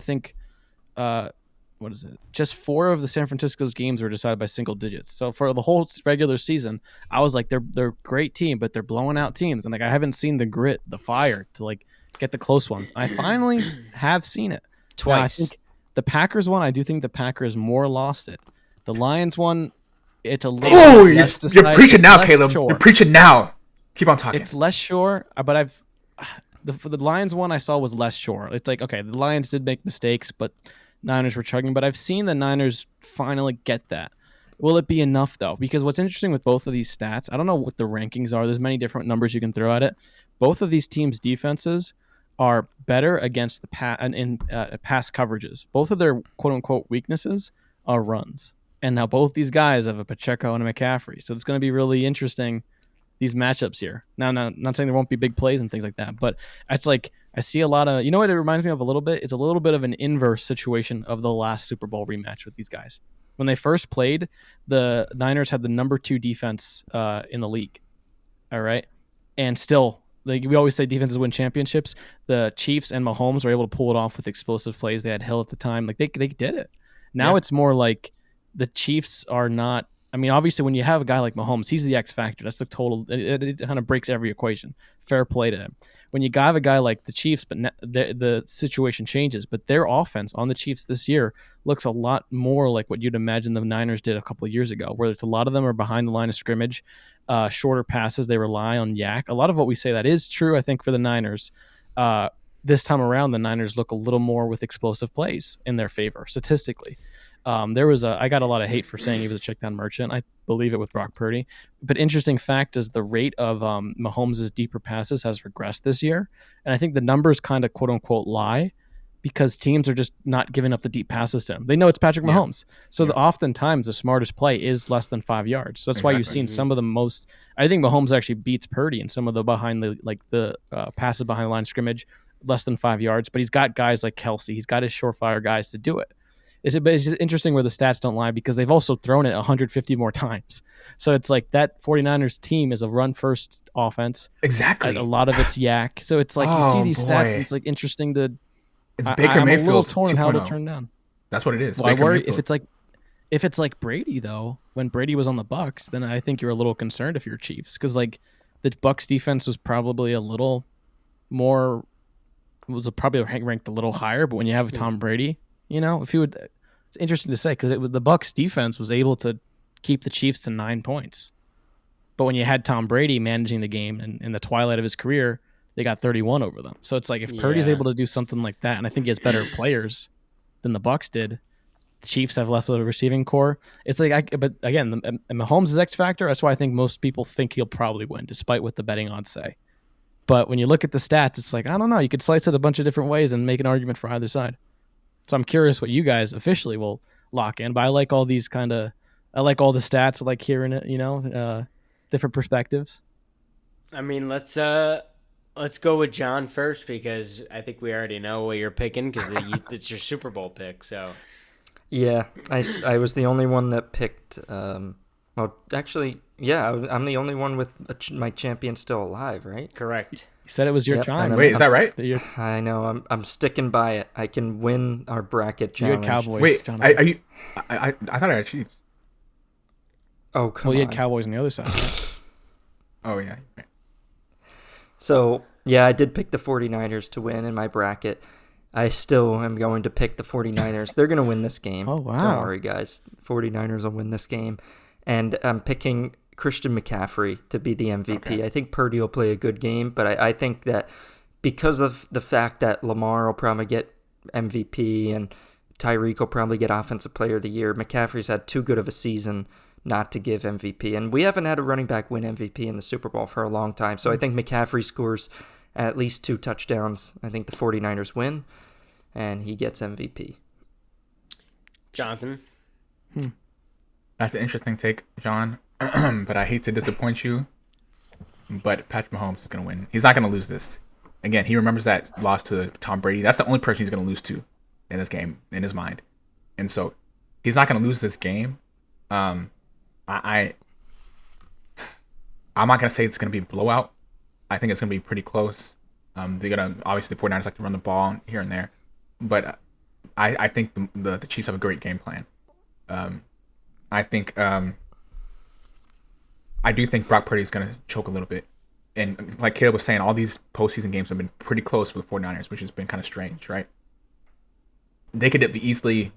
just 4 of the San Francisco's games were decided by single digits. So for the whole regular season, I was like they're a great team, but they're blowing out teams, and like I haven't seen the grit, the fire to like get the close ones. I finally have seen it twice. Now, I think the Packers one, I do think the Packers more lost it. The Lions one, it's a little. Oh, you're preaching now, Caleb. Sure. You're preaching now. Keep on talking. It's less sure, but the Lions one I saw was less sure. It's like, okay, the Lions did make mistakes, but Niners were chugging. But I've seen the Niners finally get that. Will it be enough though? Because what's interesting with both of these stats, I don't know what the rankings are. There's many different numbers you can throw at it. Both of these teams' defenses are better against the pass coverages. Both of their quote-unquote weaknesses are runs. And now both these guys have a Pacheco and a McCaffrey. So it's going to be really interesting, these matchups here. Now, not saying there won't be big plays and things like that, but it's like I see a lot of, you know what it reminds me of a little bit? It's a little bit of an inverse situation of the last Super Bowl rematch with these guys. When they first played, the Niners had the number 2 defense in the league. All right? And still, like we always say, defenses win championships. The Chiefs and Mahomes were able to pull it off with explosive plays. They had Hill at the time. Like they did it. Now it's more like the Chiefs are not I mean, obviously, when you have a guy like Mahomes, he's the X factor. That's the total. It kind of breaks every equation. Fair play to him. When you have a guy like the Chiefs, but the situation changes. But their offense on the Chiefs this year looks a lot more like what you'd imagine the Niners did a couple of years ago, where it's a lot of them are behind the line of scrimmage, shorter passes. They rely on yak. A lot of what we say that is true, I think, for the Niners. This time around, the Niners look a little more with explosive plays in their favor statistically. I got a lot of hate for saying he was a check down merchant. I believe it with Brock Purdy. But interesting fact is the rate of Mahomes' deeper passes has regressed this year. And I think the numbers kind of quote unquote lie because teams are just not giving up the deep passes to him. They know it's Patrick Mahomes. So oftentimes the smartest play is less than 5 yards. So that's why you've seen some of the most, I think Mahomes actually beats Purdy in some of the passes behind the line of scrimmage, less than 5 yards. But he's got guys like Kelsey. He's got his surefire guys to do it. It's just interesting where the stats don't lie because they've also thrown it 150 more times. So it's like that 49ers team is a run-first offense. Exactly. A lot of it's yak. So it's like you see these stats and it's like interesting to – It's Baker Mayfield. I'm a little torn on how to 2.0. turn down. That's what it is. Well, I Baker worry Mayfield. if it's like Brady though, when Brady was on the Bucs, then I think you're a little concerned if you're Chiefs because like the Bucs defense was probably a little more – probably ranked a little higher, but when you have Tom Brady – you know, if he would, it's interesting to say because the Bucs defense was able to keep the Chiefs to 9 points. But when you had Tom Brady managing the game and in the twilight of his career, they got 31 over them. So it's like if Purdy's able to do something like that, and I think he has better players than the Bucs did, the Chiefs have left with a receiving core. It's like, but again, Mahomes is X factor. That's why I think most people think he'll probably win, despite what the betting odds say. But when you look at the stats, it's like I don't know. You could slice it a bunch of different ways and make an argument for either side. So I'm curious what you guys officially will lock in. But I like all these I like all the stats. I like hearing it, different perspectives. I mean, let's go with John first because I think we already know what you're picking because it's your Super Bowl pick. So yeah, I was the only one that picked. Well, actually, yeah, I'm the only one with my champion still alive, right? correct. You said it was your time. Wait, is that right? I know. I'm sticking by it. I can win our bracket You challenge. had Cowboys. Wait, John. I thought I had Chiefs. Oh, come Well, you on. had Cowboys on the other side. Right? Oh yeah. So, yeah, I did pick the 49ers to win in my bracket. I still am going to pick the 49ers. They're going to win this game. Oh, wow. Don't worry, guys. 49ers will win this game. And I'm picking Christian McCaffrey to be the MVP. Okay. I think Purdy will play a good game, but I think that because of the fact that Lamar will probably get MVP and Tyreek will probably get Offensive Player of the Year, McCaffrey's had too good of a season not to give MVP. And we haven't had a running back win MVP in the Super Bowl for a long time. So I think McCaffrey scores at least 2 touchdowns. I think the 49ers win, and he gets MVP. Jonathan? That's an interesting take, John. But I hate to disappoint you. But Patrick Mahomes is going to win. He's not going to lose this. Again, he remembers that loss to Tom Brady. That's the only person he's going to lose to in this game, in his mind. And so he's not going to lose this game. I'm not going to say it's going to be a blowout. I think it's going to be pretty close. They're going to, obviously, the 49ers like to run the ball here and there. But I think the Chiefs have a great game plan. I do think Brock Purdy is going to choke a little bit. And like Caleb was saying, all these postseason games have been pretty close for the 49ers, which has been kind of strange, right? They could have easily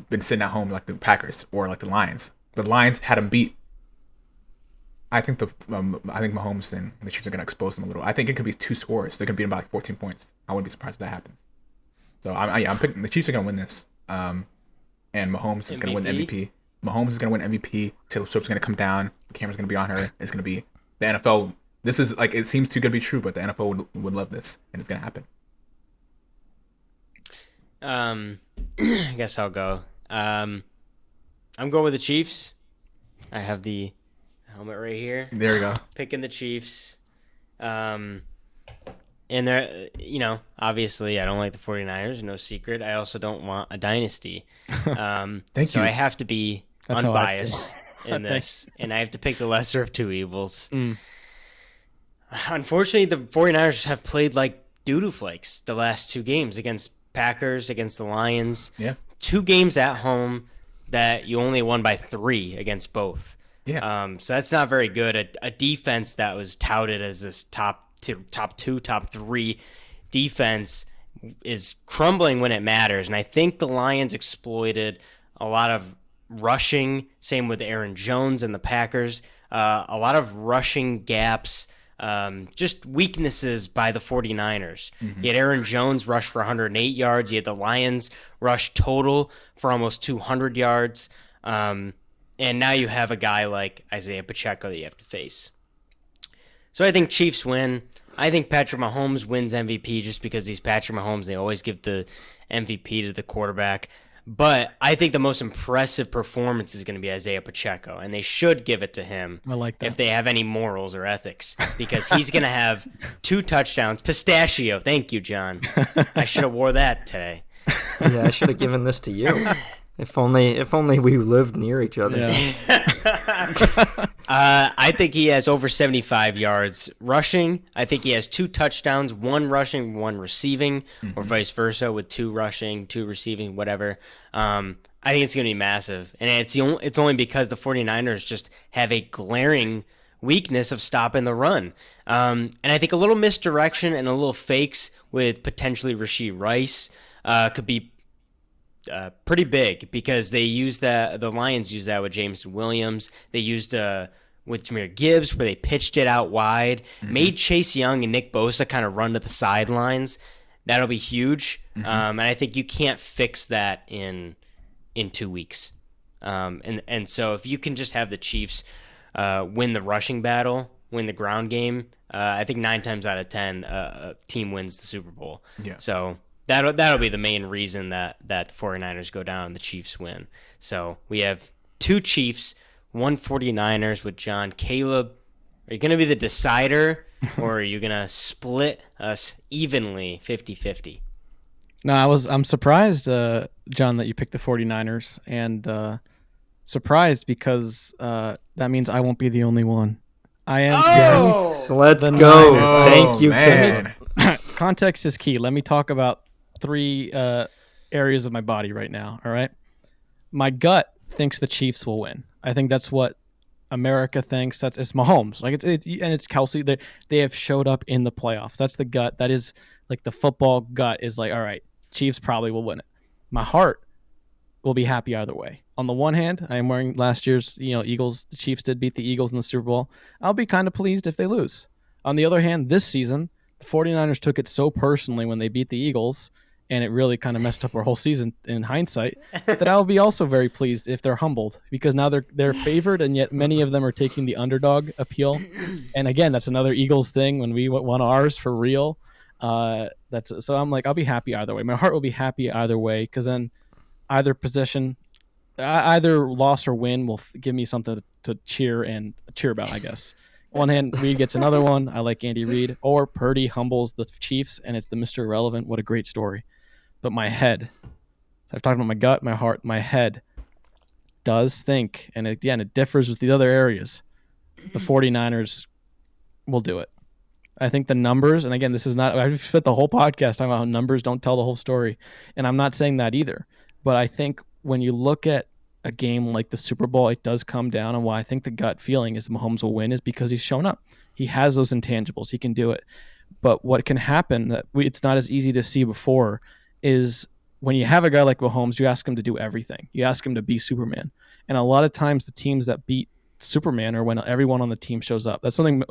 been sitting at home like the Packers or like the Lions. The Lions had them beat. I think Mahomes and the Chiefs are going to expose them a little. I think it could be 2 scores. They're going to beat them by like 14 points. I wouldn't be surprised if that happens. So I'm picking the Chiefs are going to win this. And Mahomes is going to win the MVP. Mahomes is going to win MVP. Taylor Swift's going to come down. The camera's going to be on her. It's going to be the NFL. This is like, it seems too good to be true, but the NFL would love this, and it's going to happen. I guess I'll go. I'm going with the Chiefs. I have the helmet right here. There we go. Picking the Chiefs. And they're, obviously I don't like the 49ers, no secret. I also don't want a dynasty. Thank so you. I have to be That's how I unbiased in this, and I have to pick the lesser of 2 evils. Unfortunately, the 49ers have played like doo-doo flakes the last 2 games against Packers, against the Lions. Yeah. 2 games at home that you only won by 3 against both. Yeah. So that's not very good. A defense that was touted as this top 2, top 3 defense is crumbling when it matters. And I think the Lions exploited a lot of rushing, same with Aaron Jones and the Packers, a lot of rushing gaps, just weaknesses by the 49ers. You had Aaron Jones rush for 108 yards. You had the Lions rush total for almost 200 yards. And now you have a guy like Isaiah Pacheco that you have to face. So I think Chiefs win. I think Patrick Mahomes wins MVP just because he's Patrick Mahomes. They always give the MVP to the quarterback. But I think the most impressive performance is going to be Isaiah Pacheco, and they should give it to him I like that. if they have any morals or ethics, because he's going to have 2 touchdowns. Pistachio. Thank you, John. I should have wore that today. Yeah, I should have given this to you. If only we lived near each other. Yeah. I think he has over 75 yards rushing. I think he has 2 touchdowns, 1 rushing, 1 receiving, or vice versa with 2 rushing, 2 receiving, whatever. I think it's going to be massive. And it's only because the 49ers just have a glaring weakness of stopping the run. And I think a little misdirection and a little fakes with potentially Rashee Rice could be pretty big, because they use that. The Lions use that with Jameson Williams. They used with Jahmyr Gibbs, where they pitched it out wide, made Chase Young and Nick Bosa kind of run to the sidelines. That'll be huge, and I think you can't fix that in 2 weeks. And so if you can just have the Chiefs win the rushing battle, win the ground game, I think 9 times out of 10 a team wins the Super Bowl. Yeah. So that'll be the main reason that the 49ers go down and the Chiefs win. So we have 2 Chiefs, 1 49ers with John. Caleb, are you going to be the decider, or are you going to split us evenly 50-50? No, I'm surprised, John, that you picked the 49ers, and surprised because that means I won't be the only one. I am. Yes, let's The go. Niners. Thank you, man. Kenny. Context is key. Let me talk about 3 areas of my body right now. All right. My gut thinks the Chiefs will win. I think that's what America thinks. It's Mahomes. Like it's Kelsey. They have showed up in the playoffs. That's the gut. That is like the football gut is like, all right, Chiefs probably will win it. My heart will be happy either way. On the one hand, I am wearing last year's Eagles. The Chiefs did beat the Eagles in the Super Bowl. I'll be kind of pleased if they lose. On the other hand, this season, the 49ers took it so personally when they beat the Eagles, and it really kind of messed up our whole season in hindsight, that I'll be also very pleased if they're humbled, because now they're favored, and yet many of them are taking the underdog appeal. And again, that's another Eagles thing when we won ours for real. So I'm like, I'll be happy either way. My heart will be happy either way, because then either position, either loss or win will give me something to cheer about, I guess. One hand, Reed gets another one. I like Andy Reid. Or Purdy humbles the Chiefs, and it's the Mr. Irrelevant. What a great story. But my head, I've talked about my gut, my heart, my head does think, and again, it differs with the other areas. The 49ers will do it. I think the numbers, and again, this is not, I've spent the whole podcast talking about how numbers don't tell the whole story, and I'm not saying that either. But I think when you look at a game like the Super Bowl, it does come down on why I think the gut feeling is Mahomes will win is because he's shown up. He has those intangibles. He can do it. But what can happen that it's not as easy to see before is when you have a guy like Mahomes, you ask him to do everything. You ask him to be Superman. And a lot of times the teams that beat Superman are when everyone on the team shows up. That's something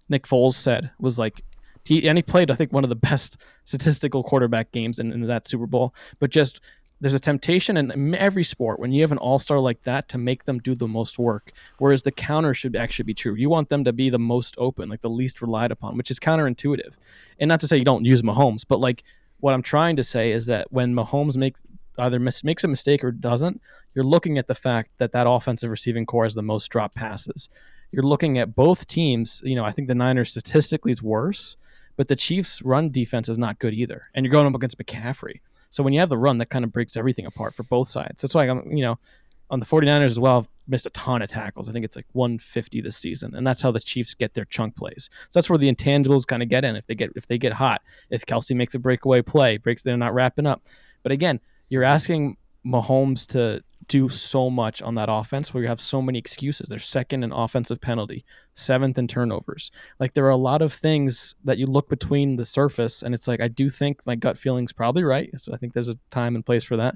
Nick Foles said, was like, he played, I think, one of the best statistical quarterback games in that Super Bowl. But just there's a temptation in every sport when you have an all-star like that to make them do the most work, whereas the counter should actually be true. You want them to be the most open, like the least relied upon, which is counterintuitive. And not to say you don't use Mahomes, but like what I'm trying to say is that when Mahomes makes a mistake or doesn't, you're looking at the fact that offensive receiving core has the most drop passes. You're looking at both teams. I think the Niners statistically is worse, but the Chiefs' run defense is not good either. And you're going up against McCaffrey. So when you have the run, that kind of breaks everything apart for both sides. That's why on the 49ers as well, I've missed a ton of tackles. I think it's like 150 this season. And that's how the Chiefs get their chunk plays. So that's where the intangibles kind of get in. If they get hot, if Kelsey makes a breakaway play, they're not wrapping up. But again, you're asking Mahomes to do so much on that offense where you have so many excuses. They're second in offensive penalty, seventh in turnovers. Like, there are a lot of things that you look between the surface, and it's like, I do think my gut feeling's probably right. So I think there's a time and place for that.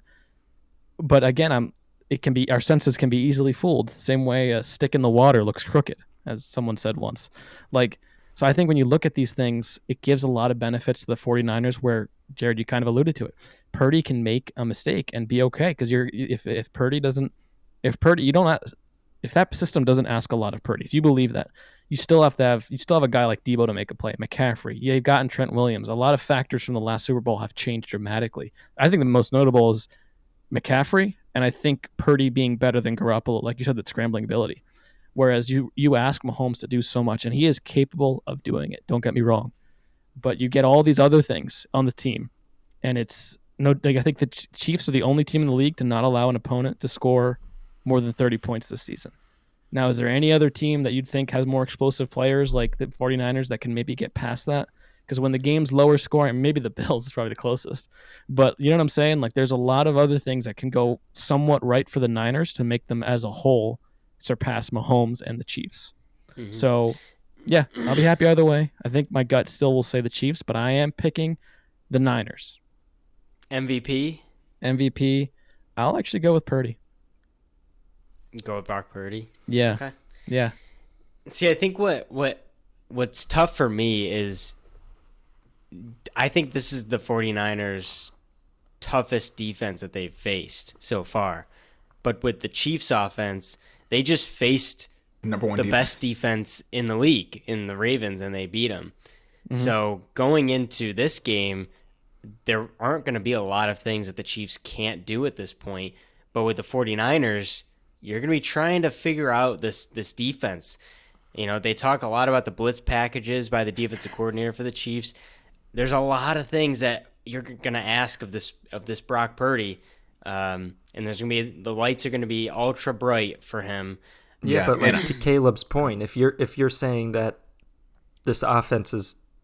But again, our senses can be easily fooled. Same way a stick in the water looks crooked, as someone said once. Like, so I think when you look at these things, it gives a lot of benefits to the 49ers where, Jared, you kind of alluded to it. Purdy can make a mistake and be okay, because if that system doesn't ask a lot of Purdy, if you believe that, you still have a guy like Debo to make a play, McCaffrey. You've gotten Trent Williams. A lot of factors from the last Super Bowl have changed dramatically. I think the most notable is McCaffrey, and I think Purdy being better than Garoppolo, like you said, that scrambling ability. Whereas you ask Mahomes to do so much, and he is capable of doing it. Don't get me wrong, but you get all these other things on the team, and it's no. Like, I think the Chiefs are the only team in the league to not allow an opponent to score more than 30 points this season. Now, is there any other team that you'd think has more explosive players like the 49ers that can maybe get past that? Because when the game's lower scoring, maybe the Bills is probably the closest. But you know what I'm saying? Like, there's a lot of other things that can go somewhat right for the Niners to make them as a whole surpass Mahomes and the Chiefs. Mm-hmm. So, yeah, I'll be happy either way. I think my gut still will say the Chiefs, but I am picking the Niners. MVP? I'll actually go with Purdy. Go with Brock Purdy? Yeah. Okay. Yeah. See, I think what's tough for me is I think this is the 49ers' toughest defense that they've faced so far. But with the Chiefs offense, they just faced number one the defense. Best defense in the league in the Ravens, and they beat them. Mm-hmm. So going into this game, there aren't going to be a lot of things that the Chiefs can't do at this point. But with the 49ers, you're going to be trying to figure out this defense. You know, they talk a lot about the blitz packages by the defensive coordinator for the Chiefs. There's a lot of things that you're going to ask of this Brock Purdy. And there's going to be, the lights are going to be ultra bright for him. Yeah, but like to Caleb's point, if you're saying that this offense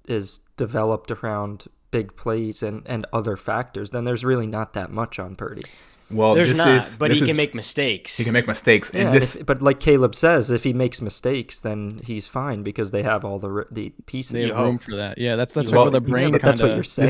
is developed around big plays and other factors, then there's really not that much on Purdy. Well, he can make mistakes. He can make mistakes. Yeah, but like Caleb says, if he makes mistakes, then he's fine because they have all the pieces. They have room for that. Yeah, that's where the brain. But that's what you're saying.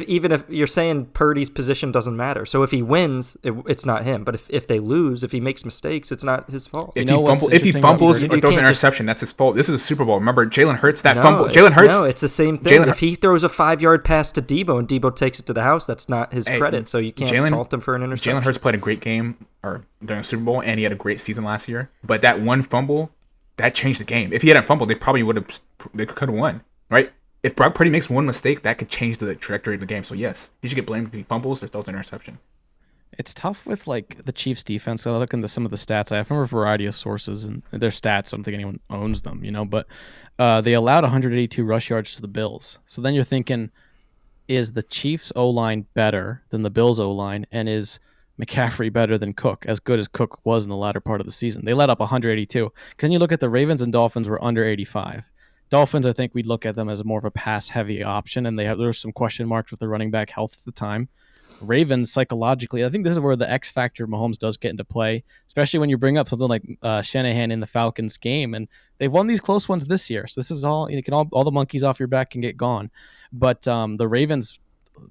Even if you're saying Purdy's position doesn't matter, so if he wins, it's not him. But if they lose, if he makes mistakes, it's not his fault. If he fumbles or throws an interception, that's his fault. This is a Super Bowl. Remember, Jalen Hurts fumble. Jalen Hurts. No, it's the same thing. If he throws a 5-yard pass to Debo and Debo takes it to the house, that's not his credit. So you can't fault him for an interception. Jalen Hurts played a great game during the Super Bowl, and he had a great season last year. But that one fumble, that changed the game. If he hadn't fumbled, they could have won, right? If Brock Purdy makes one mistake, that could change the trajectory of the game. So yes, he should get blamed if he fumbles or throws an interception. It's tough with like the Chiefs defense. I look into some of the stats. I have from a variety of sources, and their stats, I don't think anyone owns them, but they allowed 182 rush yards to the Bills. So then you're thinking, is the Chiefs O-line better than the Bills O-line, and is McCaffrey better than Cook, as good as Cook was in the latter part of the season? They let up 182. Then you look at the Ravens and Dolphins were under 85. Dolphins, I think we'd look at them as more of a pass-heavy option, and there were some question marks with the running back health at the time. Ravens, psychologically, I think this is where the X factor Mahomes does get into play, especially when you bring up something like Shanahan in the Falcons game, and they've won these close ones this year. So this is all the monkeys off your back can get gone. But the Ravens,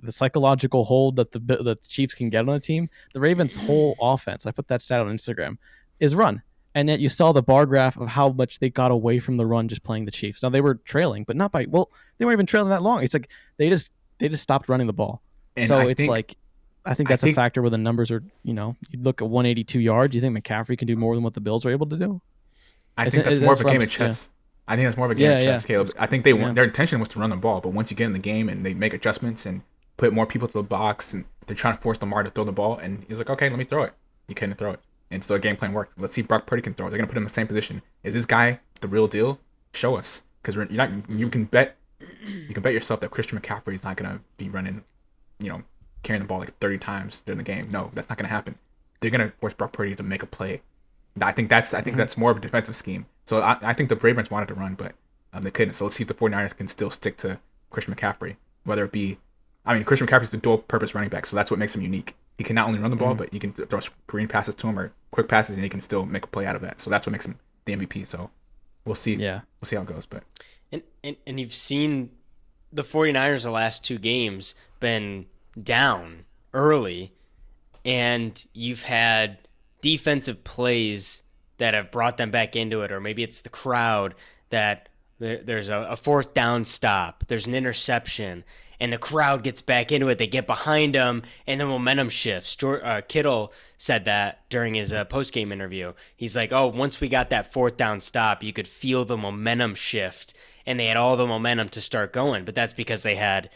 the psychological hold that the Chiefs can get on the team, the Ravens' whole offense, I put that stat on Instagram, is run. And yet you saw the bar graph of how much they got away from the run just playing the Chiefs. Now they were trailing, but not by they weren't even trailing that long. It's like they just stopped running the ball. And so I think that's a factor where the numbers are, you look at 182 yards. You think McCaffrey can do more than what the Bills were able to do? I think that's more of a game of chess. Yeah. I think that's more of a game of chess, Caleb. I think their intention was to run the ball, but once you get in the game and they make adjustments and put more people to the box and they're trying to force Lamar to throw the ball, and he's like, okay, let me throw it. He couldn't throw it. And so the game plan worked. Let's see if Brock Purdy can throw it. They're going to put him in the same position. Is this guy the real deal? Show us. Because you can bet yourself that Christian McCaffrey is not going to be running, carrying the ball like 30 times during the game. No, that's not going to happen. They're going to force Brock Purdy to make a play. I think that's more of a defensive scheme. So I think the Ravens wanted to run, but they couldn't. So let's see if the 49ers can still stick to Christian McCaffrey. Whether it be, Christian McCaffrey's the dual-purpose running back, so that's what makes him unique. he can not only run the ball, but you can throw screen passes to him or quick passes, and he can still make a play out of that. So that's what makes him the MVP. So we'll see. Yeah. We'll see how it goes. But And you've seen the 49ers the last 2 games been down early, and you've had defensive plays that have brought them back into it, or maybe it's the crowd that there's a 4th down stop, there's an interception, and the crowd gets back into it. They get behind them, and the momentum shifts. Kittle said that during his post-game interview. He's like, oh, once we got that 4th down stop, you could feel the momentum shift, and they had all the momentum to start going. But that's because they had,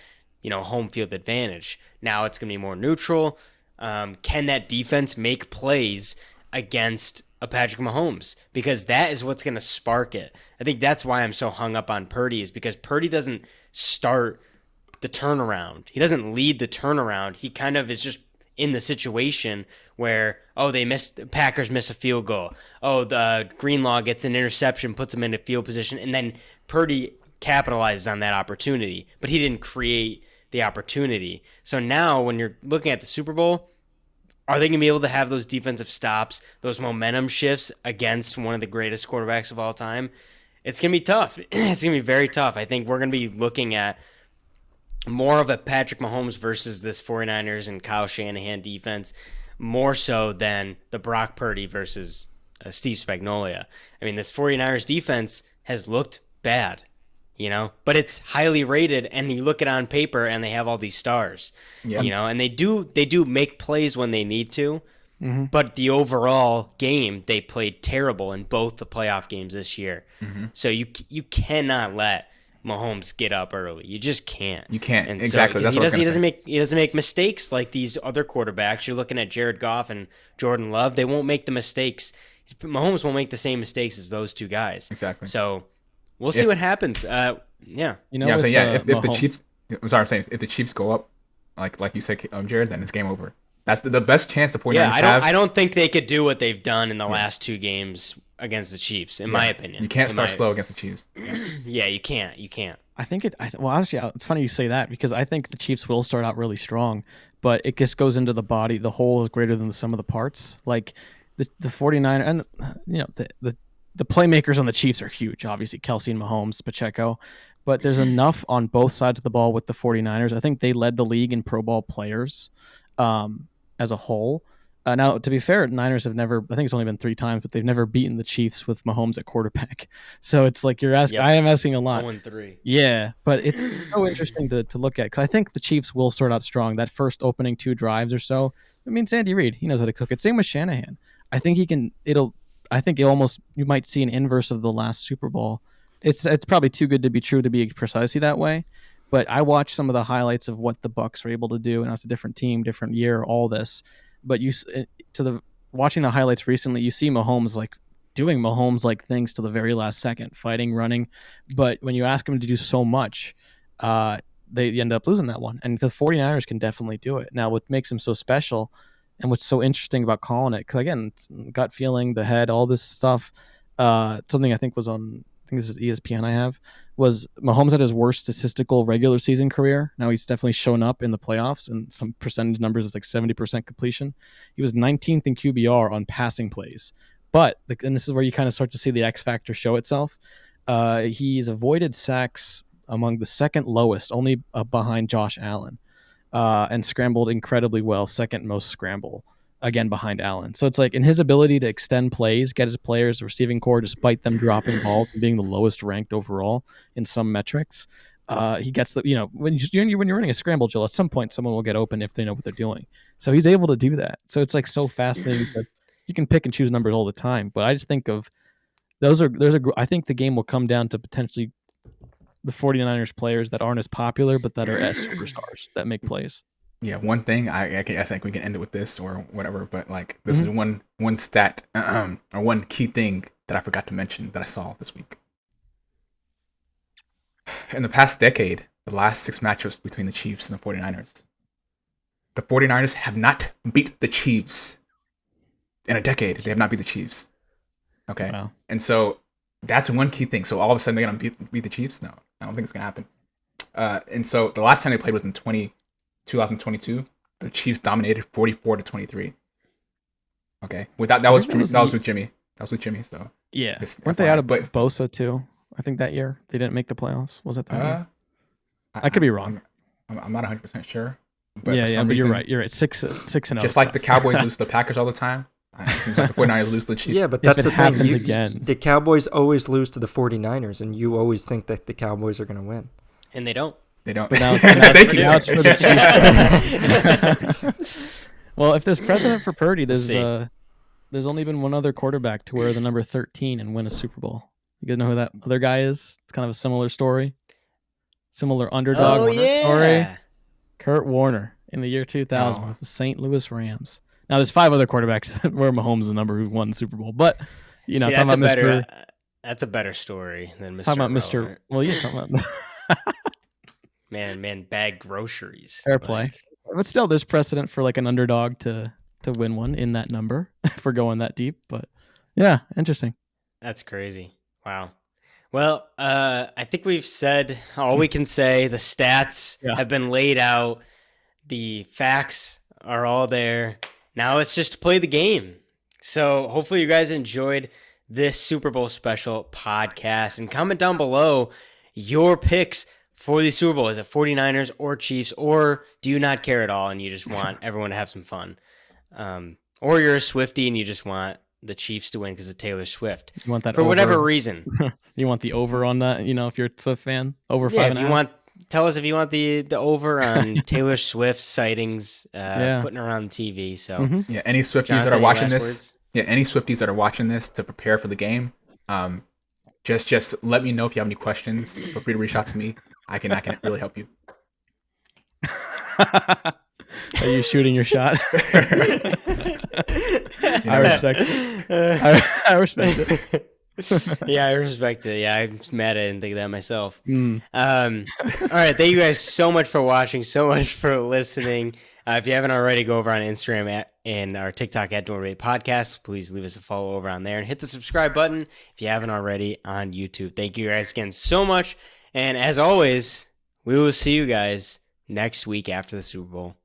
home field advantage. Now it's going to be more neutral. Can that defense make plays against a Patrick Mahomes? Because that is what's going to spark it. I think that's why I'm so hung up on Purdy, is because Purdy doesn't start the turnaround. He doesn't lead the turnaround. He kind of is just in the situation where, Packers miss a field goal. Oh, the Greenlaw gets an interception, puts him in a field position, and then Purdy capitalizes on that opportunity. But he didn't create the opportunity. So now when you're looking at the Super Bowl, are they going to be able to have those defensive stops, those momentum shifts against one of the greatest quarterbacks of all time? It's going to be tough. It's going to be very tough. I think we're going to be looking at more of a Patrick Mahomes versus this 49ers and Kyle Shanahan defense, more so than the Brock Purdy versus Steve Spagnuolo. I mean, this 49ers defense has looked bad, but it's highly rated, and you look at it on paper and they have all these stars, and they do make plays when they need to, but the overall game, they played terrible in both the playoff games this year. So you cannot let Mahomes get up early. You just can't. You can't. And exactly. So, he doesn't make mistakes like these other quarterbacks. You're looking at Jared Goff and Jordan Love. They won't make the mistakes. Mahomes won't make the same mistakes as those 2 guys. Exactly. So we'll see what happens. Yeah. If the Chiefs, if the Chiefs go up, like you said, Jared, then it's game over. That's the best chance the 49ers have. I don't think they could do what they've done in the last 2 games against the Chiefs, in my opinion. You can't start slow against the Chiefs. Yeah, you can't. I think actually, it's funny you say that, because I think the Chiefs will start out really strong, but it just goes into the body. The whole is greater than the sum of the parts. Like the 49er, and the playmakers on the Chiefs are huge. Obviously, Kelsey and Mahomes, Pacheco, but there's enough on both sides of the ball with the 49ers. I think they led the league in Pro Bowl players as a whole. Now, to be fair, Niners have never, I think it's only been 3 times, but they've never beaten the Chiefs with Mahomes at quarterback. So it's like you're asking, I am asking a lot. 0-3. Yeah, but it's so interesting to look at, because I think the Chiefs will start out strong. That first opening 2 drives or so, I mean, Andy Reid, he knows how to cook it. Same with Shanahan. I think you might see an inverse of the last Super Bowl. It's probably too good to be true to be precisely that way. But I watched some of the highlights of what the Bucs were able to do, and it's a different team, different year, all this. But watching the highlights recently, you see Mahomes doing Mahomes things to the very last second, fighting, running. But when you ask him to do so much, they end up losing that one. And the 49ers can definitely do it. Now, what makes him so special and what's so interesting about calling it, because again, it's gut feeling, the head, all this stuff, something I think was on, I think this is ESPN was Mahomes had his worst statistical regular season career. Now he's definitely shown up in the playoffs, and some percentage numbers is 70% completion. He was 19th in QBR on passing plays. But, and this is where you kind of start to see the X factor show itself, he's avoided sacks among the second lowest, only behind Josh Allen, and scrambled incredibly well, second most scramble, again behind Allen. So it's in his ability to extend plays, get his players receiving core despite them dropping balls and being the lowest ranked overall in some metrics. He gets when you're running a scramble drill, at some point someone will get open if they know what they're doing. So he's able to do that. So it's so fascinating that you can pick and choose numbers all the time. But I just think of I think the game will come down to potentially the 49ers players that aren't as popular, but that are as superstars that make plays. Yeah, one thing I think we can end it with this or whatever, but this is one stat or one key thing that I forgot to mention that I saw this week. In the past decade, the last 6 matchups between the Chiefs and the 49ers have not beat the Chiefs. In a decade, they have not beat the Chiefs. Okay, wow. And so that's one key thing. So all of a sudden they're gonna beat the Chiefs? No, I don't think it's gonna happen. And so the last time they played was in 2022, the Chiefs dominated 44-23. Okay, that was with Jimmy. That was with Jimmy. So Yeah, just weren't they FYI, out of but Bosa too? I think that year they didn't make the playoffs. Was it that year? I I could be wrong. I'm not 100% sure. But Yeah, for yeah, some but you're reason, right. You're right. 6-0. just like the Cowboys lose to the Packers all the time, it seems like the 49ers lose to the Chiefs. Yeah, but If that's it the thing. happens again. The Cowboys always lose to the 49ers, and you always think that the Cowboys are going to win. And they don't. They don't. But now, Thank you. now it's for the Chiefs. Well, if there's precedent for Purdy, there's only been one other quarterback to wear the number 13 and win a Super Bowl. You guys know who that other guy is? It's kind of a similar story. Similar underdog story. Kurt Warner in the year 2000 with the St. Louis Rams. Now, there's 5 other quarterbacks that were Mahomes the number who won the Super Bowl. But, you know, See, talking about that's a better story than Mr. Talking about Mr. Irrelevant. Well, yeah, talking about Man, bag groceries. fair play. But still, there's precedent for like an underdog to win one in that number if we're going that deep. But yeah, interesting. That's crazy. Wow. Well, I think we've said all we can say. The stats have been laid out. The facts are all there. Now it's just to play the game. So hopefully you guys enjoyed this Super Bowl special podcast. And comment down below your picks for the Super Bowl. Is it 49ers or Chiefs? Or do you not care at all and you just want everyone to have some fun? Or you're a Swiftie and you just want the Chiefs to win because of Taylor Swift. You want that for over. whatever reason. You want the over on that, you know, if you're a Swift fan? Over 5.5? If you want, tell us if you want the over on Taylor Swift sightings putting her on TV. So yeah, any Swifties Jonathan, that are watching any last this, words? any Swifties that are watching this to prepare for the game, just let me know if you have any questions. Feel free to reach out to me. I can really help you. Are you shooting your shot? I respect it. I respect it. Yeah, I respect it. Yeah, I'm just mad I didn't think of that myself. All right, thank you guys so much for watching, so much for listening. If you haven't already, go over on Instagram and our TikTok at Dormant Podcast. Please leave us a follow over on there and hit the subscribe button if you haven't already on YouTube. Thank you guys again so much. And as always, we will see you guys next week after the Super Bowl.